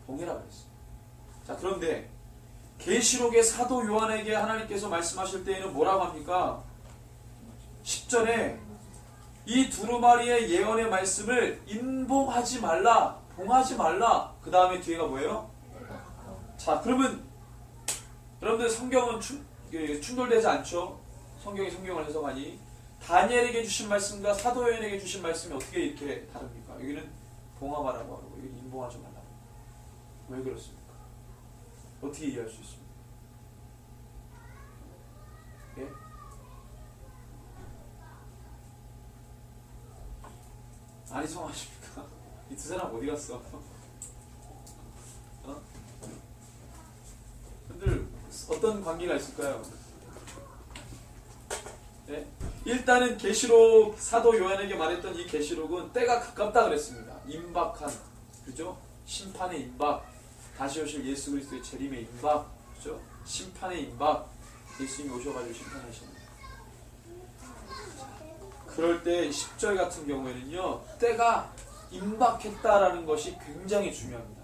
봉해라고 했어요. 자, 그런데 계시록의 사도 요한에게 하나님께서 말씀하실 때에는 뭐라고 합니까? 10절에 이 두루마리의 예언의 말씀을 인봉하지 말라, 봉하지 말라. 그 다음에 뒤에가 뭐예요? 자, 그러면 여러분들 성경은 충돌되지 않죠? 성경을 해석하니 다니엘에게 주신 말씀과 사도 요한에게 주신 말씀이 어떻게 이렇게 다릅니까? 여기는 봉함하라고 하고 여기는 인봉하지 말라고. 왜 그렇습니까? 어떻게 이해할 수 있습니까? 예? 아니 성하십니까? 이 두 사람 어디 갔어? 여러분들 어떤 관계가 있을까요? 네? 일단은 계시록 사도 요한에게 말했던 이 계시록은 때가 가깝다 그랬습니다. 임박한, 그죠? 심판의 임박, 다시 오실 예수 그리스도의 재림의 임박, 그죠? 심판의 임박, 예수님이 오셔가지고 심판하시는. 그럴 때 10절 같은 경우에는요, 때가 임박했다라는 것이 굉장히 중요합니다.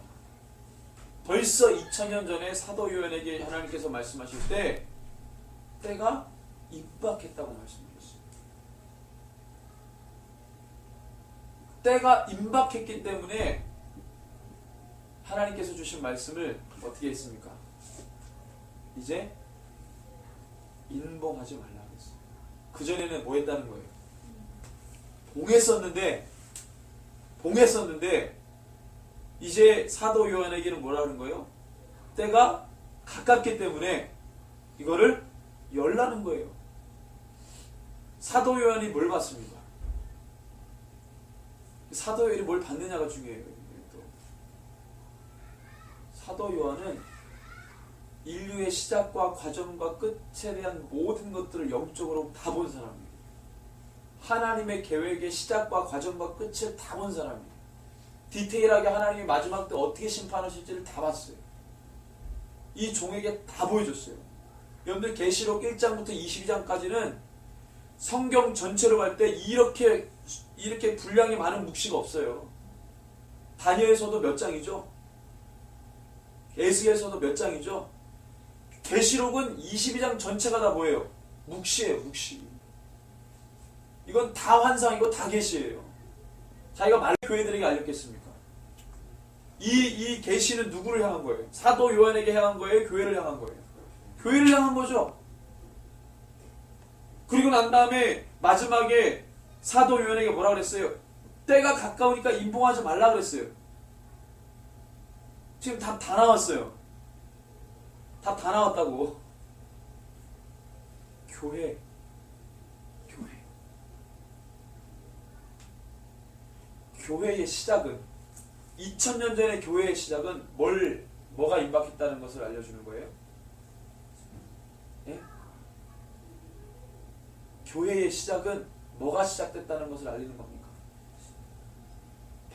벌써 2000년 전에 사도 요한에게 하나님께서 말씀하실 때 때가 임박했다고 말씀드렸어요. 때가 임박했기 때문에 하나님께서 주신 말씀을 어떻게 했습니까? 이제 인봉하지 말라고 했어요. 그전에는 뭐 했다는 거예요? 봉했었는데 이제 사도 요한에게는 뭐라는 거예요? 때가 가깝기 때문에 이거를 열라는 거예요. 사도 요한이 뭘 받습니까? 사도 요한이 뭘 받느냐가 중요해요. 또. 사도 요한은 인류의 시작과 과정과 끝에 대한 모든 것들을 영적으로 다 본 사람이에요. 하나님의 계획의 시작과 과정과 끝을 다 본 사람이에요. 디테일하게 하나님이 마지막 때 어떻게 심판하실지를 다 봤어요. 이 종에게 다 보여줬어요. 여러분들 계시록 1장부터 22장까지는 성경 전체로 볼 때 이렇게 분량이 많은 묵시가 없어요. 다니엘서도 몇 장이죠? 에스겔서도 몇 장이죠? 계시록은 22장 전체가 다 뭐예요? 묵시예요, 묵시. 이건 다 환상이고 다 계시예요. 자기가 말로 교회들에게 알렸겠습니까? 이 계시는 누구를 향한 거예요? 사도 요한에게 향한 거예요? 교회를 향한 거예요? 교회를 향한 거죠. 그리고 난 다음에 마지막에 사도 요한에게 뭐라 그랬어요? 때가 가까우니까 임봉하지 말라 그랬어요. 지금 답 다 나왔어요. 답 다 나왔다고. 교회. 교회의 시작은 2000년 전의 교회의 시작은 뭐가 임박했다는 것을 알려주는 거예요? 예? 교회의 시작은 뭐가 시작됐다는 것을 알리는 겁니까?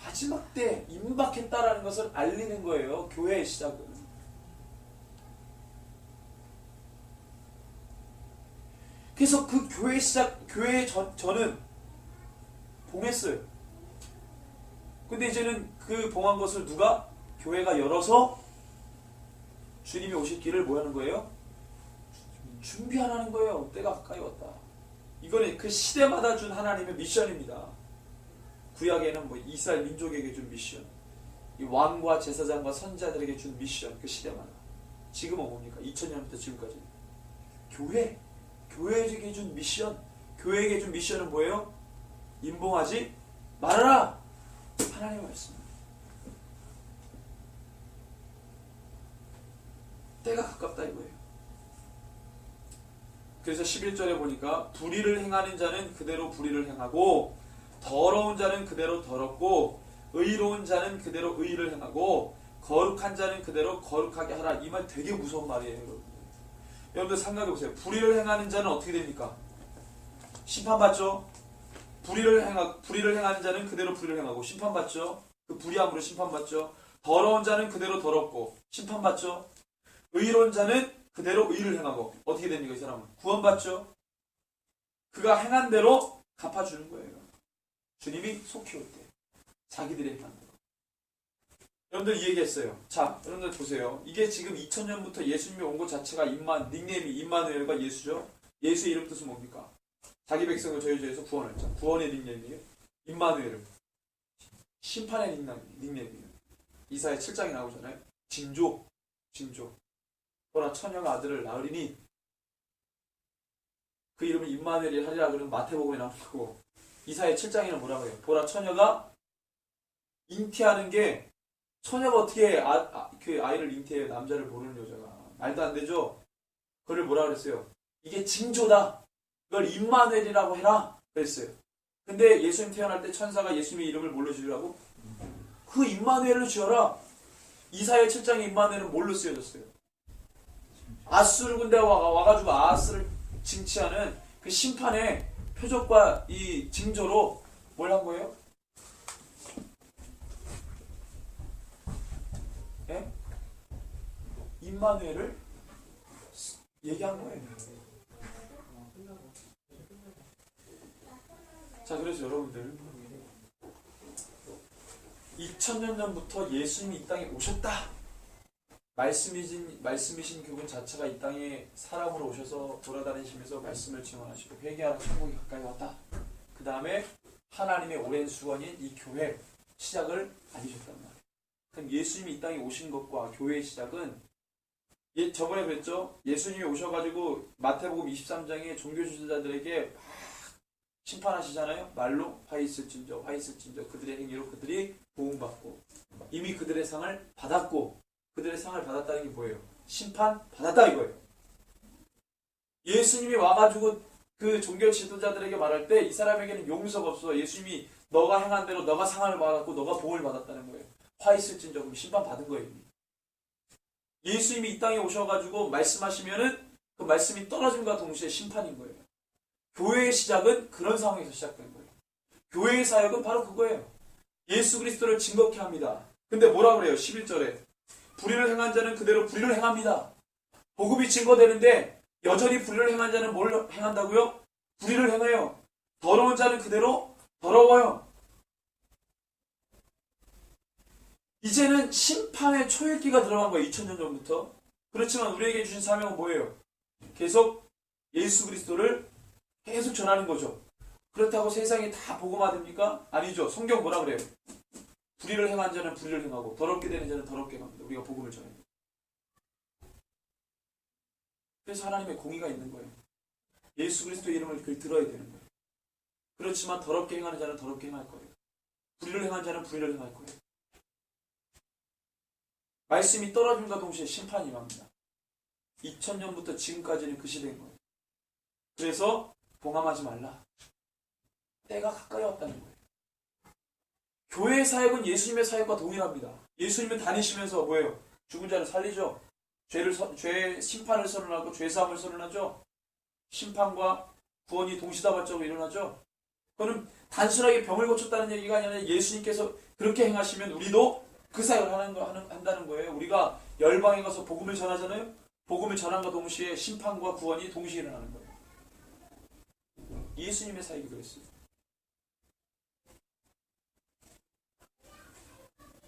마지막 때 임박했다라는 것을 알리는 거예요. 교회의 시작은. 그래서 그 교회의 시작, 저는 봉했어요. 근데 이제는 그 봉한 것을 누가? 교회가 열어서 주님이 오실 길을 뭐 하는 거예요? 준비하라는 거예요. 때가 가까이 왔다. 이거는 그 시대마다 준 하나님의 미션입니다. 구약에는 뭐 이스라엘 민족에게 준 미션, 이 왕과 제사장과 선자들에게 준 미션, 그 시대마다. 지금은 뭡니까? 2000년부터 지금까지. 교회에게 준 미션, 교회에게 준 미션은 뭐예요? 임봉하지 말아라. 하나님의 말씀. 때가 가깝다 이거예요. 그래서 11절에 보니까 불의를 행하는 자는 그대로 불의를 행하고 더러운 자는 그대로 더럽고 의로운 자는 그대로 의를 행하고 거룩한 자는 그대로 거룩하게 하라. 이 말 되게 무서운 말이에요. 여러분들 생각해 보세요. 불의를 행하는 자는 어떻게 됩니까? 심판받죠? 불의를 행하는 자는 그대로 불의를 행하고 심판받죠. 그 불의함으로 심판받죠. 더러운 자는 그대로 더럽고 심판받죠. 의로운 자는 그대로 의를 행하고 어떻게 됩니까? 이 사람은 구원받죠. 그가 행한 대로 갚아주는 거예요. 주님이 속히 올 때 자기들의 행한 대로. 여러분들 이 얘기했어요. 자, 여러분들 보세요. 이게 지금 2000년부터 예수님이 온 것 자체가 닉네임이 임마누엘과 예수죠. 예수의 이름 뜻은 뭡니까? 자기 백성을 저희 죄에서 구원할 자. 구원의 닉네임이에요. 임마누엘은 심판의 닉네임이에요. 이사야 7장에 나오잖아요. 징조. 보라 처녀가 아들을 낳으리니 그 이름을 임마누엘이 하리라. 그러면 마태복음에 나오는 거고, 이사야 7장에는 뭐라고 해요? 보라 처녀가 잉태하는 게, 처녀가 어떻게 그 아이를 잉태해요? 남자를 모르는 여자가. 말도 안 되죠? 그걸 뭐라 그랬어요? 이게 징조다. 이걸 임마누엘이라고 해라. 그랬어요. 근데 예수님 태어날 때 천사가 예수님의 이름을 뭘로 지으라고? 그 임마누엘로 지어라. 이사야 7장에 임마누엘은 뭘로 쓰여졌어요? 아수르 군대가 와가지고 아하스를 징치하는 그 심판의 표적과 이 징조로 뭘 한 거예요? 예? 임마누엘을 얘기한 거예요. 자, 그래서 여러분들 2000년 전부터 예수님이 이 땅에 오셨다. 말씀이신 그분 자체가 이 땅에 사람으로 오셔서 돌아다니시면서 말씀을 증언하시고 회개하는 천국이 가까이 왔다. 그 다음에 하나님의 오랜 수건인 이 교회 시작을 알리셨단 말이에요. 그럼 예수님이 이 땅에 오신 것과 교회의 시작은 저번에 그랬죠. 예수님이 오셔가지고 마태복음 23장에 종교 지도자들에게 막 심판하시잖아요. 말로 화 있을진저 그들의 행위로 그들이 보응받고 이미 그들의 상을 받았고, 그들의 상을 받았다는 게 뭐예요? 심판 받았다 이거예요. 예수님이 와가지고 그 종교 지도자들에게 말할 때 이 사람에게는 용서가 없어. 예수님이 너가 행한 대로 너가 상을 받았고 너가 보응을 받았다는 거예요. 화 있을진저 그럼 심판 받은 거예요. 예수님이 이 땅에 오셔가지고 말씀하시면은 그 말씀이 떨어짐과 동시에 심판인 거예요. 교회의 시작은 그런 상황에서 시작된 거예요. 교회의 사역은 바로 그거예요. 예수 그리스도를 증거케 합니다. 근데 뭐라 그래요? 11절에 불의를 행한 자는 그대로 불의를 행합니다. 복음이 증거되는데 여전히 불의를 행한 자는 뭘 행한다고요? 불의를 행해요. 더러운 자는 그대로 더러워요. 이제는 심판의 초읽기가 들어간 거예요. 2000년 전부터. 그렇지만 우리에게 주신 사명은 뭐예요? 계속 예수 그리스도를 계속 전하는 거죠. 그렇다고 세상이 다 복음화 됩니까? 아니죠. 성경 뭐라 그래요? 불의를 행한 자는 불의를 행하고 더럽게 되는 자는 더럽게 합니다. 우리가 복음을 전해요. 그래서 하나님의 공의가 있는 거예요. 예수 그리스도의 이름을 들어야 되는 거예요. 그렇지만 더럽게 행하는 자는 더럽게 행할 거예요. 불의를 행한 자는 불의를 행할 거예요. 말씀이 떨어짐과 동시에 심판이 임합니다. 2000년부터 지금까지는 그 시대인 거예요. 그래서 봉함하지 말라. 때가 가까이 왔다는 거예요. 교회의 사역은 예수님의 사역과 동일합니다. 예수님은 다니시면서 뭐예요? 죽은 자를 살리죠. 죄의 심판을 선언하고 죄사함을 선언하죠. 심판과 구원이 동시다발적으로 일어나죠. 그거는 단순하게 병을 고쳤다는 얘기가 아니라 예수님께서 그렇게 행하시면 우리도 그 사역을 한다는 거예요. 우리가 열방에 가서 복음을 전하잖아요. 복음을 전함과 동시에 심판과 구원이 동시에 일어나는 거예요. 예수님의 사역이 그랬어요.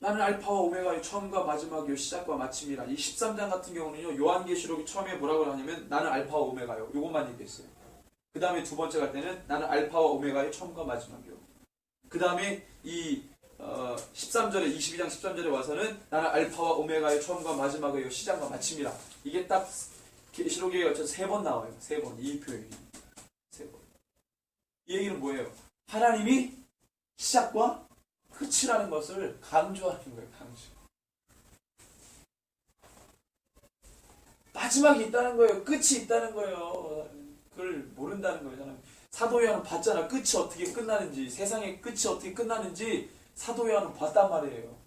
나는 알파와 오메가의 처음과 마지막이요 시작과 마침이라. 이 13장 같은 경우는요, 요한계시록이 처음에 뭐라고 하냐면 나는 알파와 오메가요. 이것만 얘기했어요. 그 다음에 두 번째 갈 때는 나는 알파와 오메가의 처음과 마지막이요. 그 다음에 이 13절에 22장 13절에 와서는 나는 알파와 오메가의 처음과 마지막이요 시작과 마침이라. 이게 딱 계시록에 걸쳐서 3번 나와요. 3번. 이 표현이 3번. 이 얘기는 뭐예요? 하나님이 시작과 끝이라는 것을 강조하는 거예요. 강조. 마지막이 있다는 거예요. 끝이 있다는 거예요. 그걸 모른다는 거예요. 사도 요한은 봤잖아. 끝이 어떻게 끝나는지, 세상의 끝이 어떻게 끝나는지 사도 요한은 봤단 말이에요.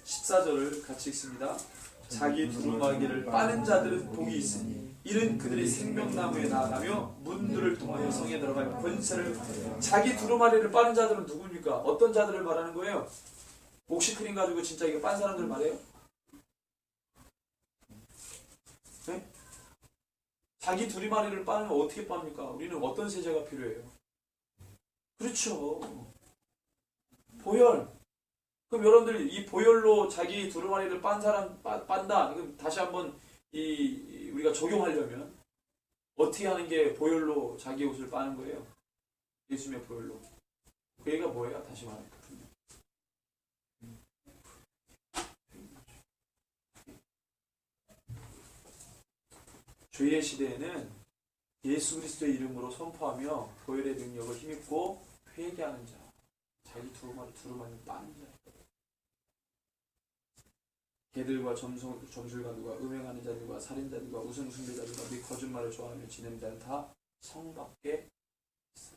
14절을 같이 읽습니다. 자기 두루마기를 빠는 자들은 복이 있으니 이는 그들이 생명나무에 나아가며 문들을 통하여 성에 들어가며 권세를. 자기 두루마리를 빠는 자들은 누굽니까? 어떤 자들을 말하는 거예요? 옥시크림 가지고 진짜 이거 빤 사람들 말해요? 네? 자기 두루마리를 빠면 어떻게 빱니까? 우리는 어떤 세제가 필요해요? 그렇죠. 보혈. 그럼 여러분들 이 보혈로 자기 두루마리를 빤 사람 빤다. 그럼 다시 한번 우리가 적용하려면 어떻게 하는 게 보혈로 자기 옷을 빠는 거예요? 예수님의 보혈로. 그 얘기가 뭐예요? 다시 말할까? 죄의 시대에는 예수 그리스도의 이름으로 선포하며 보혈의 능력을 힘입고 회개하는 자, 자기 두루마리 빠는 자. 개들과 점술가들과 음행하는 자들과 살인자들과 우승숭배자들과 및 거짓말을 좋아하며 지내는 자는 다 성 밖에 있으리.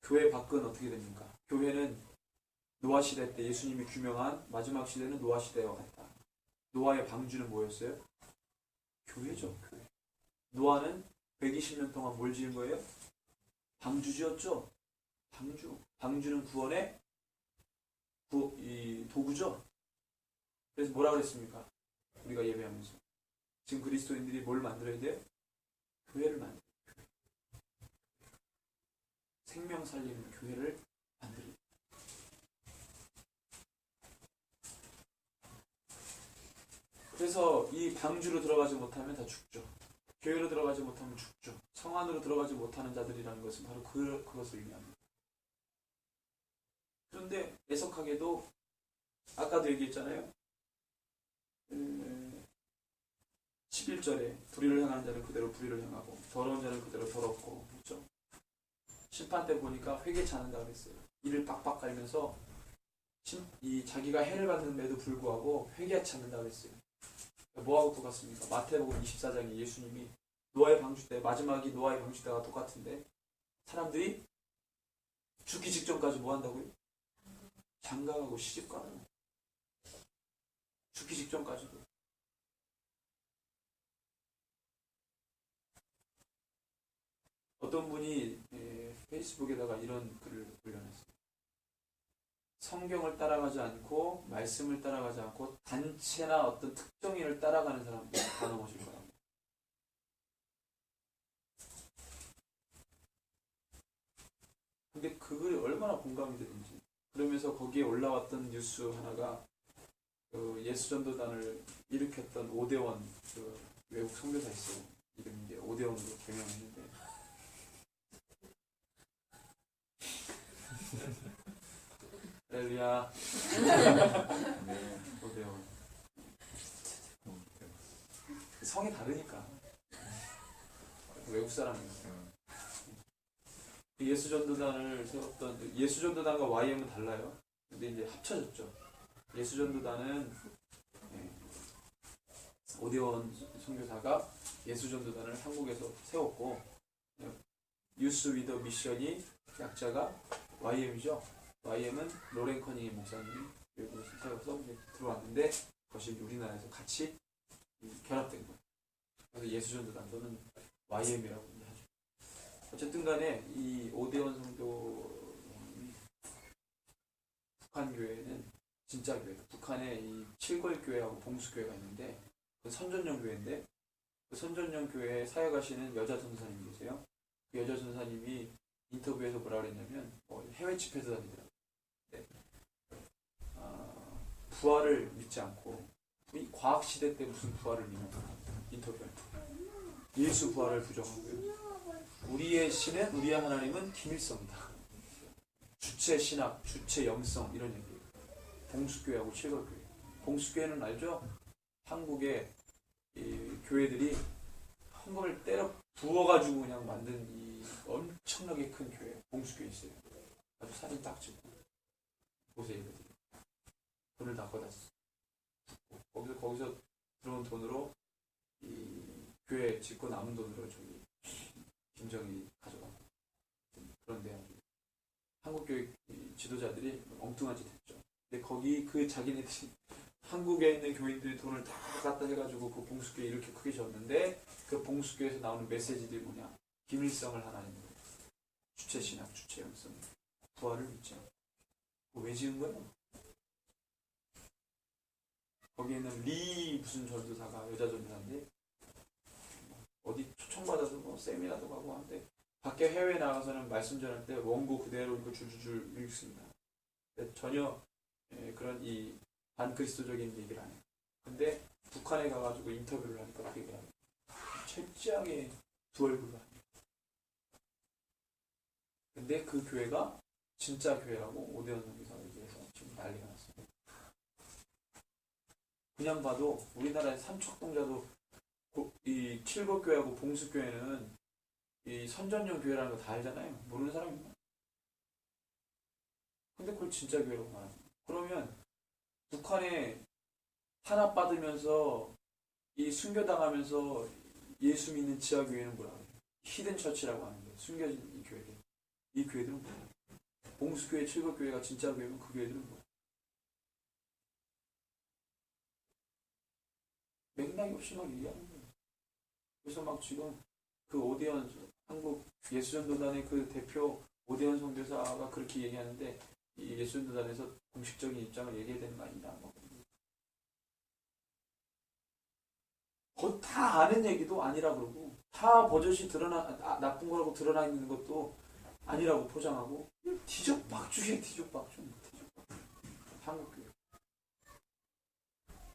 교회 밖은 어떻게 됩니까? 교회는 노아 시대 때 예수님이 규명한 마지막 시대는 노아 시대와 같다. 노아의 방주는 뭐였어요? 교회죠. 교회. 노아는 120년 동안 뭘 지은 거예요? 방주 지었죠. 방주. 방주는 구원의 이 도구죠. 그래서 뭐라 그랬습니까? 우리가 예배하면서 지금 그리스도인들이 뭘 만들어야 돼요? 교회를 만들어야 돼요. 생명 살리는 교회를 만들어야 돼요. 그래서 이 방주로 들어가지 못하면 다 죽죠. 교회로 들어가지 못하면 죽죠. 성 안으로 들어가지 못하는 자들이라는 것은 바로 그것을 의미합니다. 그런데 애석하게도 아까도 얘기했잖아요. 11절에 불의를 향하는 자는 그대로 불의를 향하고 더러운 자는 그대로 더럽고, 그렇죠? 심판 때 보니까 회개치 않는다 그랬어요. 이를 빡빡 갈면서 이 자기가 해를 받는데도 불구하고 회개치 않는다 그랬어요. 뭐하고 똑같습니까? 마태복음 24장에 예수님이 노아의 방주 때, 마지막이 노아의 방주 때가 똑같은데 사람들이 죽기 직전까지 뭐 한다고요? 장가가고 시집가요. 죽기 직전까지도. 어떤 분이 페이스북에다가 이런 글을 올려놨어요. 성경을 따라가지 않고 말씀을 따라가지 않고 단체나 어떤 특정인을 따라가는 사람들이 다 넘어질 거라고. 근데 그 글이 얼마나 공감이 되는지. 그러면서 거기에 올라왔던 뉴스 하나가 그 예수전도단을 일으켰던 오대원 그 외국 선교사 있어요. 이름이 이제 오대원으로 개명했는데 할렐루야. 오대원. 성이 다르니까. 외국 사람이니까. 예수전도단을 세웠던, 예수전도단과 YM은 달라요. 근데 이제 합쳐졌죠. 예수전도단은 오대원 선교사가 예수전도단을 한국에서 세웠고, 유스 위더 미션이 약자가 YM이죠. YM은 로렌 커닝의 목사님이 외국에서 세워서 들어왔는데 그것이 우리나라에서 같이 결합된 거예요. 그래서 예수전도단 또는 YM이라고 하죠. 어쨌든 간에 이 오대원 성도 북한 교회는 진짜 교회. 북한에 이 칠걸교회하고 봉수교회가 있는데 그 선전용 교회인데 그 선전용 교회에 사역하시는 여자 전사님이 계세요. 그 여자 전사님이 인터뷰에서 뭐라 그랬냐면 해외 집회에서 다니더라고요. 네. 부활을 믿지 않고 이 과학 시대 때 무슨 부활을 믿는 인터뷰할 때 예수 부활을 부정하고요. 우리의 신은, 우리의 하나님은 김일성이다. 주체 신학, 주체 영성 이런 얘기예요. 봉수교회하고 칠걸교회. 봉수교회는 알죠? 한국의 이 교회들이 헌금을 때려 부어가지고 그냥 만든 이 엄청나게 큰 교회, 봉수교회 있어요. 아주 사진 딱 찍고 보세요. 돈을 다 걷었어. 거기서 들어온 돈으로 이 교회 짓고 남은 돈으로 저기 김정일이 가져가고 그런데 한국 교회 지도자들이 엉뚱한 짓 했죠. 근데 거기 그 자기네들이 한국에 있는 교인들이 돈을 다 갖다 해가지고 그 봉수교회 이렇게 크게 지었는데 그 봉수교회에서 나오는 메시지들이 뭐냐? 김일성을 하나님, 주체신학, 주체영성, 부활을 믿지 않고 왜 지은 거야? 거기에 있는 리 무슨 전도사가 여자 전도사인데 어디 초청받아서 뭐 세미나도 가고 하는데 밖에 해외에 나가서는 말씀 전할 때 원고 그대로 이거 줄줄줄 읽습니다. 전혀 그런 이 반그리스도적인 얘기를 안 해요. 근데 북한에 가가지고 인터뷰를 하니까 그 얘기를 합니다. 철저하게 두 얼굴로 합니다. 근데 그 교회가 진짜 교회라고 오대원 선교사가 얘기해서 지금 난리가 났습니다. 그냥 봐도 우리나라의 삼척동자도 이 칠곡교회하고 봉수교회는 이 선전용 교회라는 거 다 알잖아요. 모르는 사람이 있나? 근데 그걸 진짜 교회라고 말합니다. 그러면 북한에 탄압받으면서 이 순교당하면서 예수 믿는 지하교회는 뭐라 그래요? 히든 처치라고 하는데 숨겨진 이 교회들. 이 교회들은 뭐예요? 봉수교회, 칠곡교회가 진짜 교회면 그 교회들은 뭐예요? 맥락이 없이 막 얘기하는 거예요. 그래서 막 지금 그 오대원 한국 예수전도단의 그 대표 오대현 선교사가 그렇게 얘기하는데 이 예수전도단에서 공식적인 입장을 얘기해야 되는 거 아니냐. 그거 다 아는 얘기도 아니라 그러고 다 버젓이 나쁜 거라고 드러나 있는 것도 아니라고 포장하고 뒤죽박죽이에요. 뒤죽박죽. 한국교회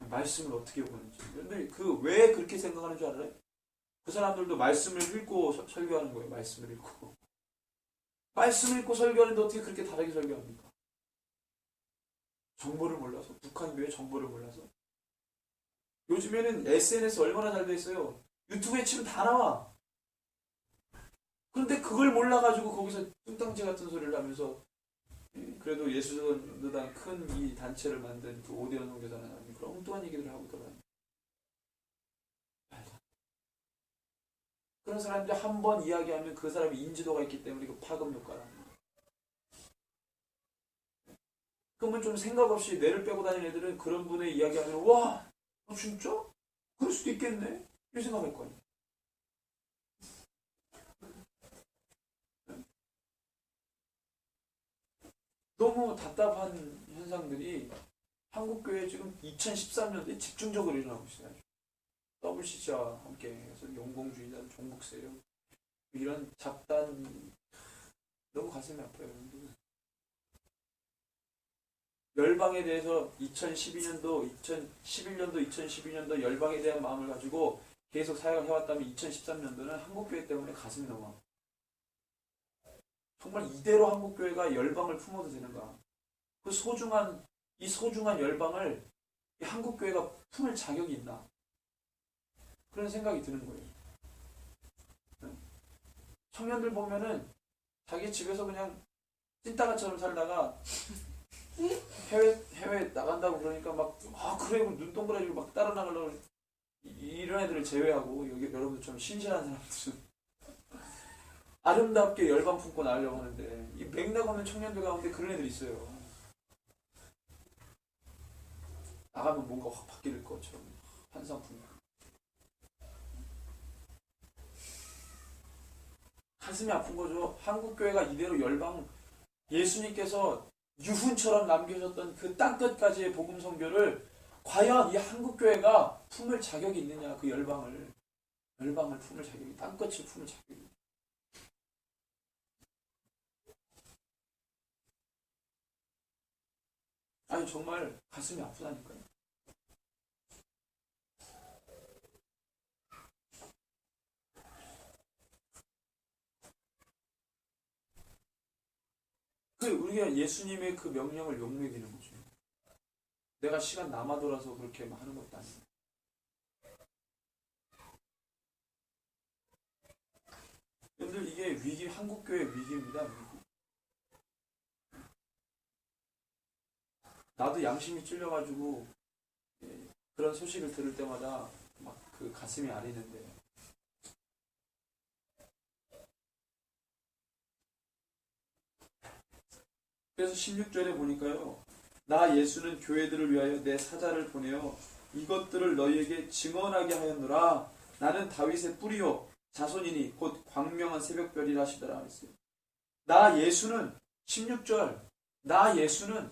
말씀을 어떻게 보는지. 근데 왜 그렇게 생각하는 줄 알아요? 그 사람들도 말씀을 읽고 설교하는 거예요. 말씀을 읽고 설교하는데 어떻게 그렇게 다르게 설교합니까? 정보를 몰라서, 북한 교회 정보를 몰라서. 요즘에는 SNS 얼마나 잘 돼 있어요. 유튜브에 치면 다 나와. 그런데 그걸 몰라가지고 거기서 뚱땅지 같은 소리를 하면서 그래도 예수전도단 큰 이 단체를 만든 그 오대현 선교사는 사람이 그런 엉뚱한 얘기를 하고 돌아요. 그런 사람들이 한 번 이야기하면 그 사람이 인지도가 있기 때문에 그 파급 효과라는 거예요. 그러면 좀 생각 없이 뇌를 빼고 다니는 애들은 그런 분의 이야기하면 와, 진짜? 그럴 수도 있겠네? 이렇게 생각할 거 아니에요. 너무 답답한 현상들이 한국교회 지금 2013년도에 집중적으로 일어나고 있어요. WCC와 함께 해서 영공주의자, 종북세력 이런 잡단 너무 가슴이 아파요. 열방에 대해서 2012년도, 2011년도, 2012년도 열방에 대한 마음을 가지고 계속 사역을 해왔다면 2013년도는 한국교회 때문에 가슴이 너무 아파요. 정말 이대로 한국교회가 열방을 품어도 되는가? 이 소중한 열방을 이 한국교회가 품을 자격이 있나? 그런 생각이 드는 거예요. 청년들 보면은 자기 집에서 그냥 찐따가처럼 살다가 해외 나간다고 그러니까 그래 그럼 눈 동그라지고 막 따라 나가려고 이런 애들을 제외하고 여기 여러분들처럼 신실한 사람들은 아름답게 열방 품고 나가려고 하는데 이 맥락 없는 청년들 가운데 그런 애들이 있어요. 나가면 뭔가 확 바뀔 것처럼 환상풍. 가슴이 아픈 거죠. 한국교회가 이대로 열방 예수님께서 유훈처럼 남겨졌던 그 땅끝까지의 복음 선교를 과연 이 한국교회가 품을 자격이 있느냐. 그 열방을 품을 자격이, 땅끝을 품을 자격이. 아니 정말 가슴이 아프다니까요. 우리가 예수님의 그 명령을 욕먹이는 거죠. 내가 시간 남아 돌아서 그렇게 하는 것도 아니고. 여러분들 이게 한국교회 위기입니다. 위기. 나도 양심이 찔려가지고 그런 소식을 들을 때마다 막 그 가슴이 아리는데. 그래서 16절에 보니까요. 나 예수는 교회들을 위하여 내 사자를 보내어 이것들을 너희에게 증언하게 하였노라. 나는 다윗의 뿌리요 자손이니 곧 광명한 새벽별이라 하시더라 했어요. 나 예수는 16절 나 예수는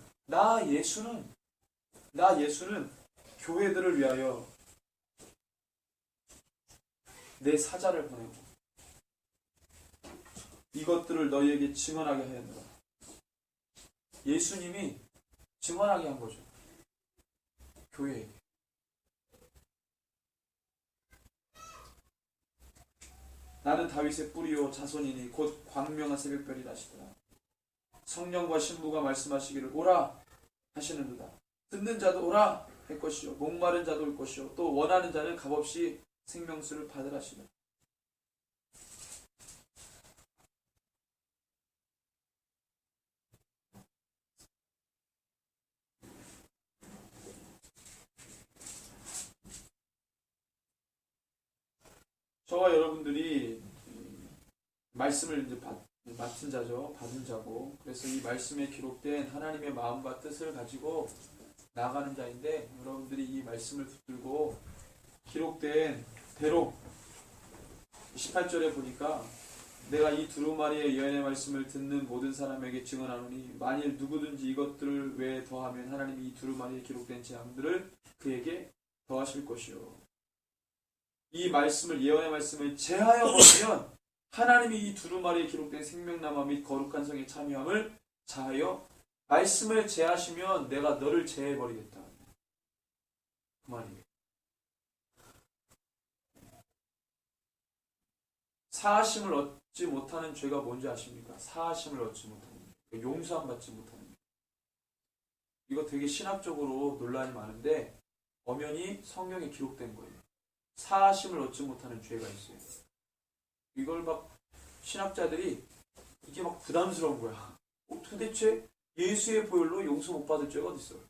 교회들을 위하여 내 사자를 보내고 이것들을 너희에게 증언하게 하였노라. 예수님이 증언하게 한 거죠. 교회에게. 나는 다윗의 뿌리요 자손이니 곧 광명한 새벽별이라 하시더라. 성령과 신부가 말씀하시기를 오라 하시는도다. 듣는 자도 오라 할 것이요 목마른 자도 올 것이요 또 원하는 자는 값없이 생명수를 받으라 하시더라. 저와 여러분들이 말씀을 이제 맡은 자죠. 받은 자고. 그래서 이 말씀에 기록된 하나님의 마음과 뜻을 가지고 나아가는 자인데 여러분들이 이 말씀을 붙들고 기록된 대로 18절에 보니까 내가 이 두루마리의 예언의 말씀을 듣는 모든 사람에게 증언하노니 만일 누구든지 이것들을 외에 더하면 하나님이 이 두루마리에 기록된 재앙들을 그에게 더하실 것이요. 이 말씀을 예언의 말씀을 제하여 버리면 하나님이 이 두루마리에 기록된 생명나무 및 거룩한 성에 참여함을 자하여 말씀을 제하시면 내가 너를 제해 버리겠다. 그 말이에요. 사하심을 얻지 못하는 죄가 뭔지 아십니까? 사하심을 얻지 못하는 죄. 용서함 받지 못하는 죄. 이거 되게 신학적으로 논란이 많은데 엄연히 성경에 기록된 거예요. 사하심을 얻지 못하는 죄가 있어요. 이걸 막 신학자들이 이게 막 부담스러운 거야. 도대체 예수의 보혈로 용서 못 받을 죄가 어디 있어요?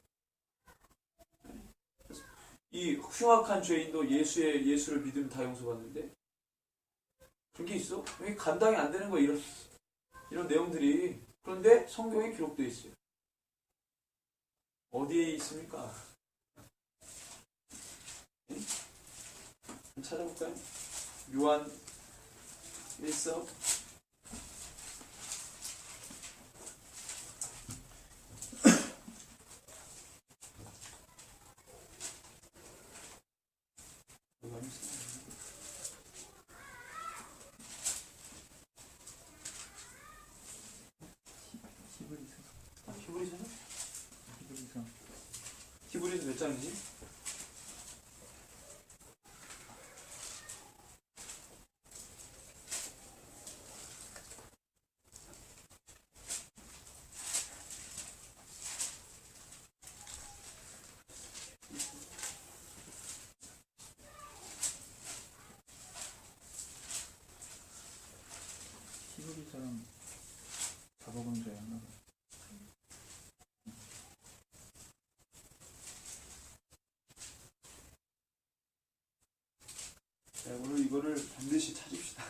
이 흉악한 죄인도 예수를 믿으면 다 용서받는데 그런 게 있어? 이게 감당이 안 되는 거야, 이런 내용들이. 그런데 성경에 기록되어 있어요. 어디에 있습니까? 네? 찾아볼까요? 요한 1서 히브리서 몇 장이지? 히브리서랑 잡아본자야 하나. 네, 오늘 이거를 반드시 찾읍시다.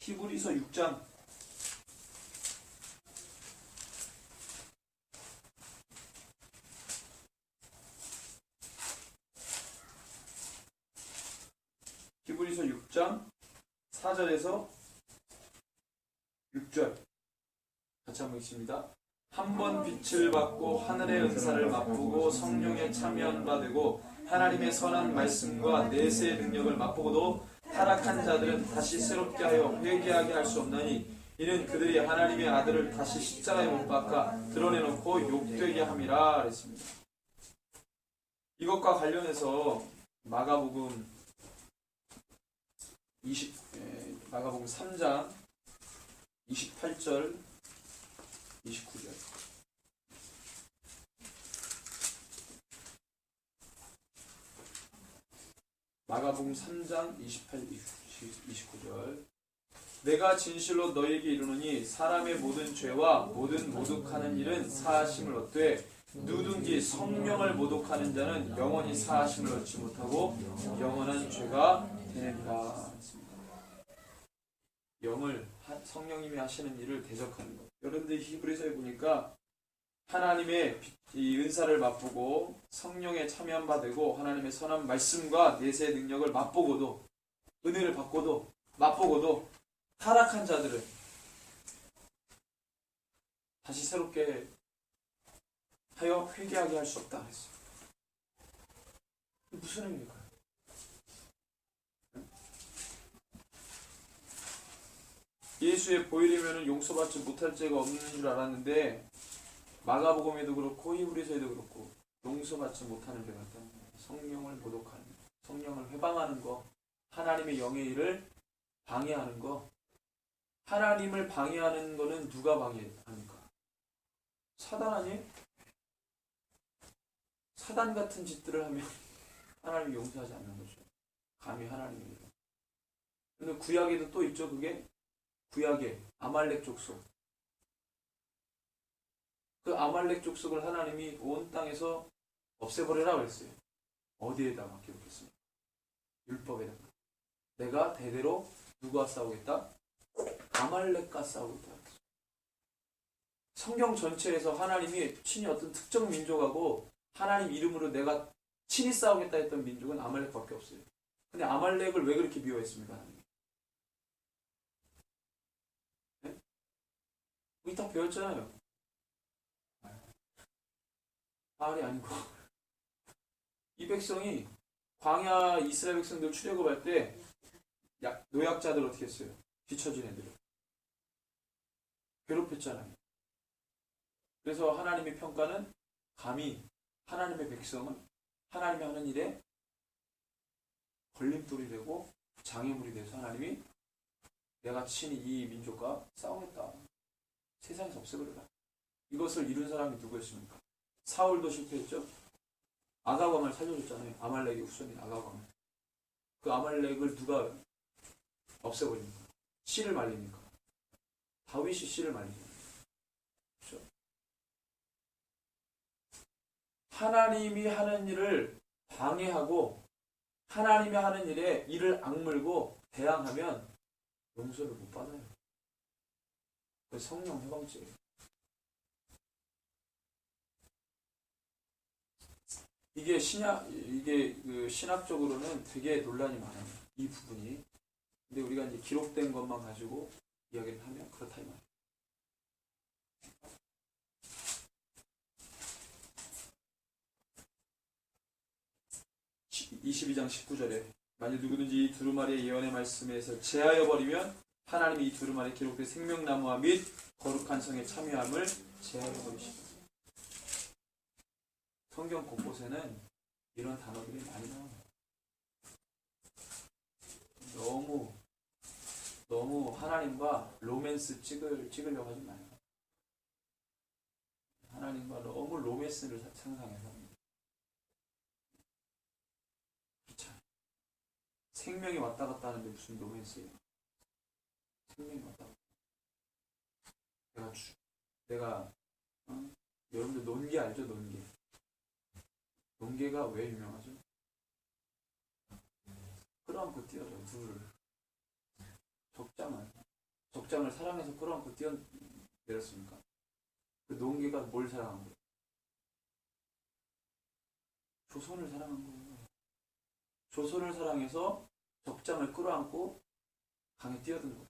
히브리서 6장 히브리서 6장 4절에서 6절 같이 한번 읽습니다. 한 번 빛을 받고 하늘의 은사를 맛보고 성령에 참여한 바 되고 하나님의 선한 말씀과 내세의 능력을 맛보고도 타락한 자들은 다시 새롭게 하여 회개하게 할 수 없나니 이는 그들이 하나님의 아들을 다시 십자가에 못 박아 드러내놓고 욕되게 함이라 그랬습니다. 이것과 관련해서 마가복음 3장 28절 29절 마가복음 3장 28, 29절 내가 진실로 너희에게 이르노니 사람의 모든 죄와 모든 모독하는 일은 사하심을 얻되 누구든지 성령을 모독하는 자는 영원히 사하심을 얻지 못하고 영원한 죄가 되느니라. 영을 성령님이 하시는 일을 대적하는 것. 여러분들 히브리서에 보니까 하나님의 이 은사를 맛보고 성령에 참여한 바 되고 하나님의 선한 말씀과 내세의 능력을 맛보고도 은혜를 받고도 맛보고도 타락한 자들을 다시 새롭게 하여 회개하게 할 수 없다 그랬어요. 무슨 의미일까요? 예수의 보혈이면 용서받지 못할 죄가 없는 줄 알았는데 마가복음에도 그렇고 히브리서에도 그렇고 용서받지 못하는 죄가 있다는 거예요. 성령을 모독하는 거, 성령을 회방하는 거, 하나님의 영의 일을 방해하는 거, 하나님을 방해하는 거는 누가 방해합니까? 사단 아니에요? 사단 같은 짓들을 하면 하나님이 용서하지 않는 거죠. 감히 하나님입니다. 근데 구약에도 또 있죠. 그게 구약의 아말렉 족속. 그 아말렉 족속을 하나님이 온 땅에서 없애버리라 그랬어요. 어디에다가 기록했습니까? 율법에다가. 내가 대대로 누구와 싸우겠다? 아말렉과 싸우겠다. 성경 전체에서 하나님이 친히 어떤 특정 민족하고 하나님 이름으로 내가 친히 싸우겠다 했던 민족은 아말렉밖에 없어요. 근데 아말렉을 왜 그렇게 미워했습니까? 하나님? 네? 우리 다 배웠잖아요. 바알이 아니고 이 백성이 광야 이스라엘 백성들 출애굽할 때 노약자들 어떻게 했어요? 뒤처진 애들 괴롭혔잖아요. 그래서 하나님의 평가는 감히 하나님의 백성은 하나님이 하는 일에 걸림돌이 되고 장애물이 돼서 하나님이 내가 친히 이 민족과 싸우겠다. 세상에서 없애버려라. 이것을 이룬 사람이 누구였습니까? 사울도 실패했죠. 아가왕을 살려줬잖아요. 아말렉의 후손인 아가왕을. 그 아말렉을 누가 없애버립니까? 씨를 말립니까? 다윗이 씨를 말리죠. 그렇죠? 하나님이 하는 일을 방해하고 하나님이 하는 일에 이를 악물고 대항하면 용서를 못 받아요. 그 성령 해방죄예요. 이게 그 신학적으로는 되게 논란이 많아요. 이 부분이. 근데 우리가 이제 기록된 것만 가지고 이야기를 하면 그렇다 이 말이에요. 22장 19절에 만일 누구든지 이 두루마리의 예언의 말씀에서 제하여 버리면 하나님이 이 두루마리에 기록된 생명나무와 및 거룩한 성에 참여함을 제하여 버리시다. 성경 곳곳에는 이런 단어들이 많이 나와요. 너무 하나님과 로맨스 찍으려고 하지 마요. 하나님과 너무 로맨스를 상상해서 그렇죠. 생명이 왔다 갔다 하는데 무슨 로맨스예요? 생명이 왔다 갔다. 내가 여러분들 논개 알죠? 논개. 논개가 왜 유명하죠? 끌어안고 뛰어져요. 둘을. 적장을 사랑해서 끌어안고 뛰어내렸습니까? 그 논개가 뭘 사랑한 거예요? 조선을 사랑한 거예요. 조선을 사랑해서 적장을 끌어안고 강에 뛰어든 거예요.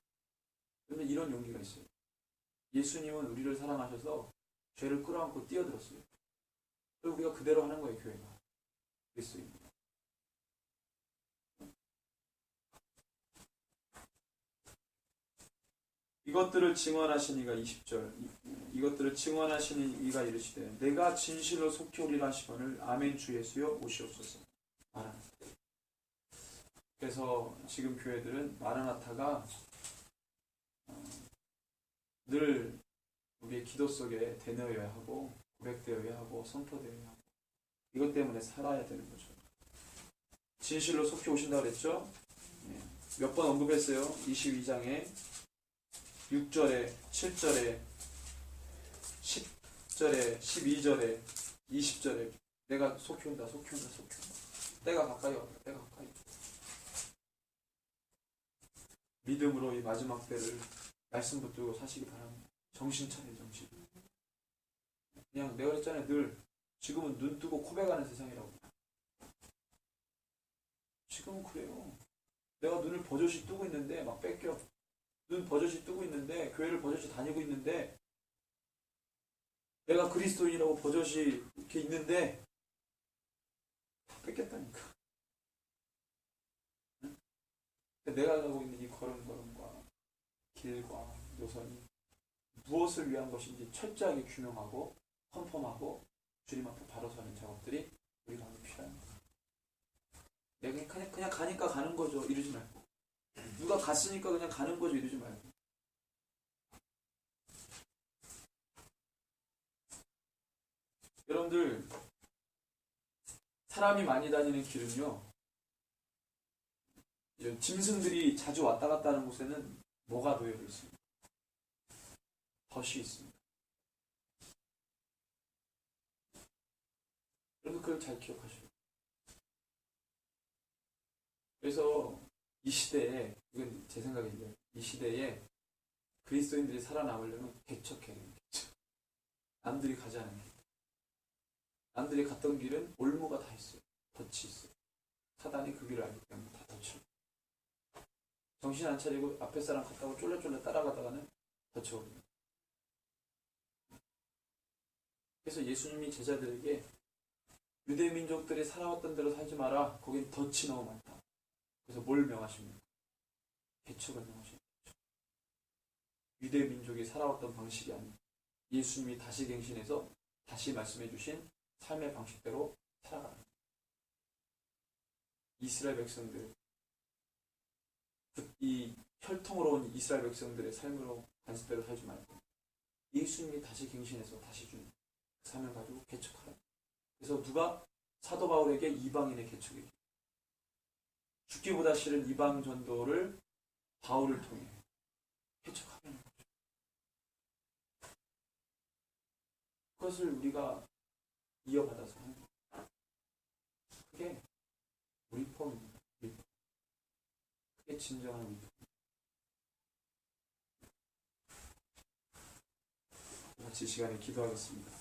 그런데 이런 용기가 있어요. 예수님은 우리를 사랑하셔서 죄를 끌어안고 뛰어들었어요. 그리고 우리가 그대로 하는 거예요. 교회가. 그리스도입니다. 이것들을 증언하신 이가 20절 이것들을 증언하시는 이가 이르시되 내가 진실로 속히 오리라 하시거늘 아멘 주 예수여 오시옵소서. 마라나타. 그래서 지금 교회들은 마라나타가 늘 우리의 기도 속에 되뇌어야 하고 고백되어야 하고 선포되어야 하고 이것 때문에 살아야 되는 거죠. 진실로 속히 오신다고 그랬죠? 몇 번 언급했어요. 22장에 6절에 7절에 10절에 12절에 20절에 내가 속히 온다. 때가 가까이 왔다. 때가 가까이 왔다. 믿음으로 이 마지막 때를 말씀 붙들고 사시기 바랍니다. 정신 차려 정신. 그냥 내가 그랬잖아요. 늘 지금은 눈 뜨고 코백하는 세상이라고. 지금은 그래요. 내가 눈을 버젓이 뜨고 있는데 막 뺏겨. 눈 버젓이 뜨고 있는데 교회를 버젓이 다니고 있는데 내가 그리스도인이라고 버젓이 이렇게 있는데 다 뺏겼다니까. 응? 내가 가고 있는 이 걸음걸음과 길과 노선이 무엇을 위한 것인지 철저하게 규명하고 컨펌하고 주님 앞에 바로 서는 작업들이 우리 가운데 필요합니다. 내가 그냥 가니까 가는 거죠. 이러지 말고. 누가 갔으니까 그냥 가는 거죠. 이러지 말고. 여러분들 사람이 많이 다니는 길은요, 이런 짐승들이 자주 왔다 갔다 하는 곳에는 뭐가 놓여 있습니다. 덫이 있습니다. 여러분 그걸 잘 기억하셔야 돼요. 그래서 이 시대에, 이건 제 생각인데, 이 시대에 그리스도인들이 살아남으려면 개척해야 돼요. 개척. 남들이 가지 않은 길. 남들이 갔던 길은 올무가 다 있어요. 덫이 있어요. 사단이 그 길을 알기 때문에 다 덫을. 정신 안 차리고 앞에 사람 갔다고 쫄래쫄래 따라가다가는 덫쳐옵니다. 그래서 예수님이 제자들에게 유대 민족들이 살아왔던 대로 살지 마라. 거긴 덫이 너무 많다. 그래서 뭘 명하십니까? 개척을 명하십니다. 유대 민족이 살아왔던 방식이 아닌 예수님이 다시 갱신해서 다시 말씀해 주신 삶의 방식대로 살아가는 거예요. 이스라엘 백성들, 이 혈통으로 온 이스라엘 백성들의 삶으로 관습대로 살지 말고 예수님이 다시 갱신해서 다시 준 삶을 가지고 개척하라. 그래서 누가 사도 바울에게 이방인의 개척이 죽기보다 싫은 이방 전도를 바울을 통해 개척하는 거죠. 그것을 우리가 이어받아서 하는 거예요. 그게 리폼입니다. 리폼. 그게 진정한 리폼. 같이 시간에 기도하겠습니다.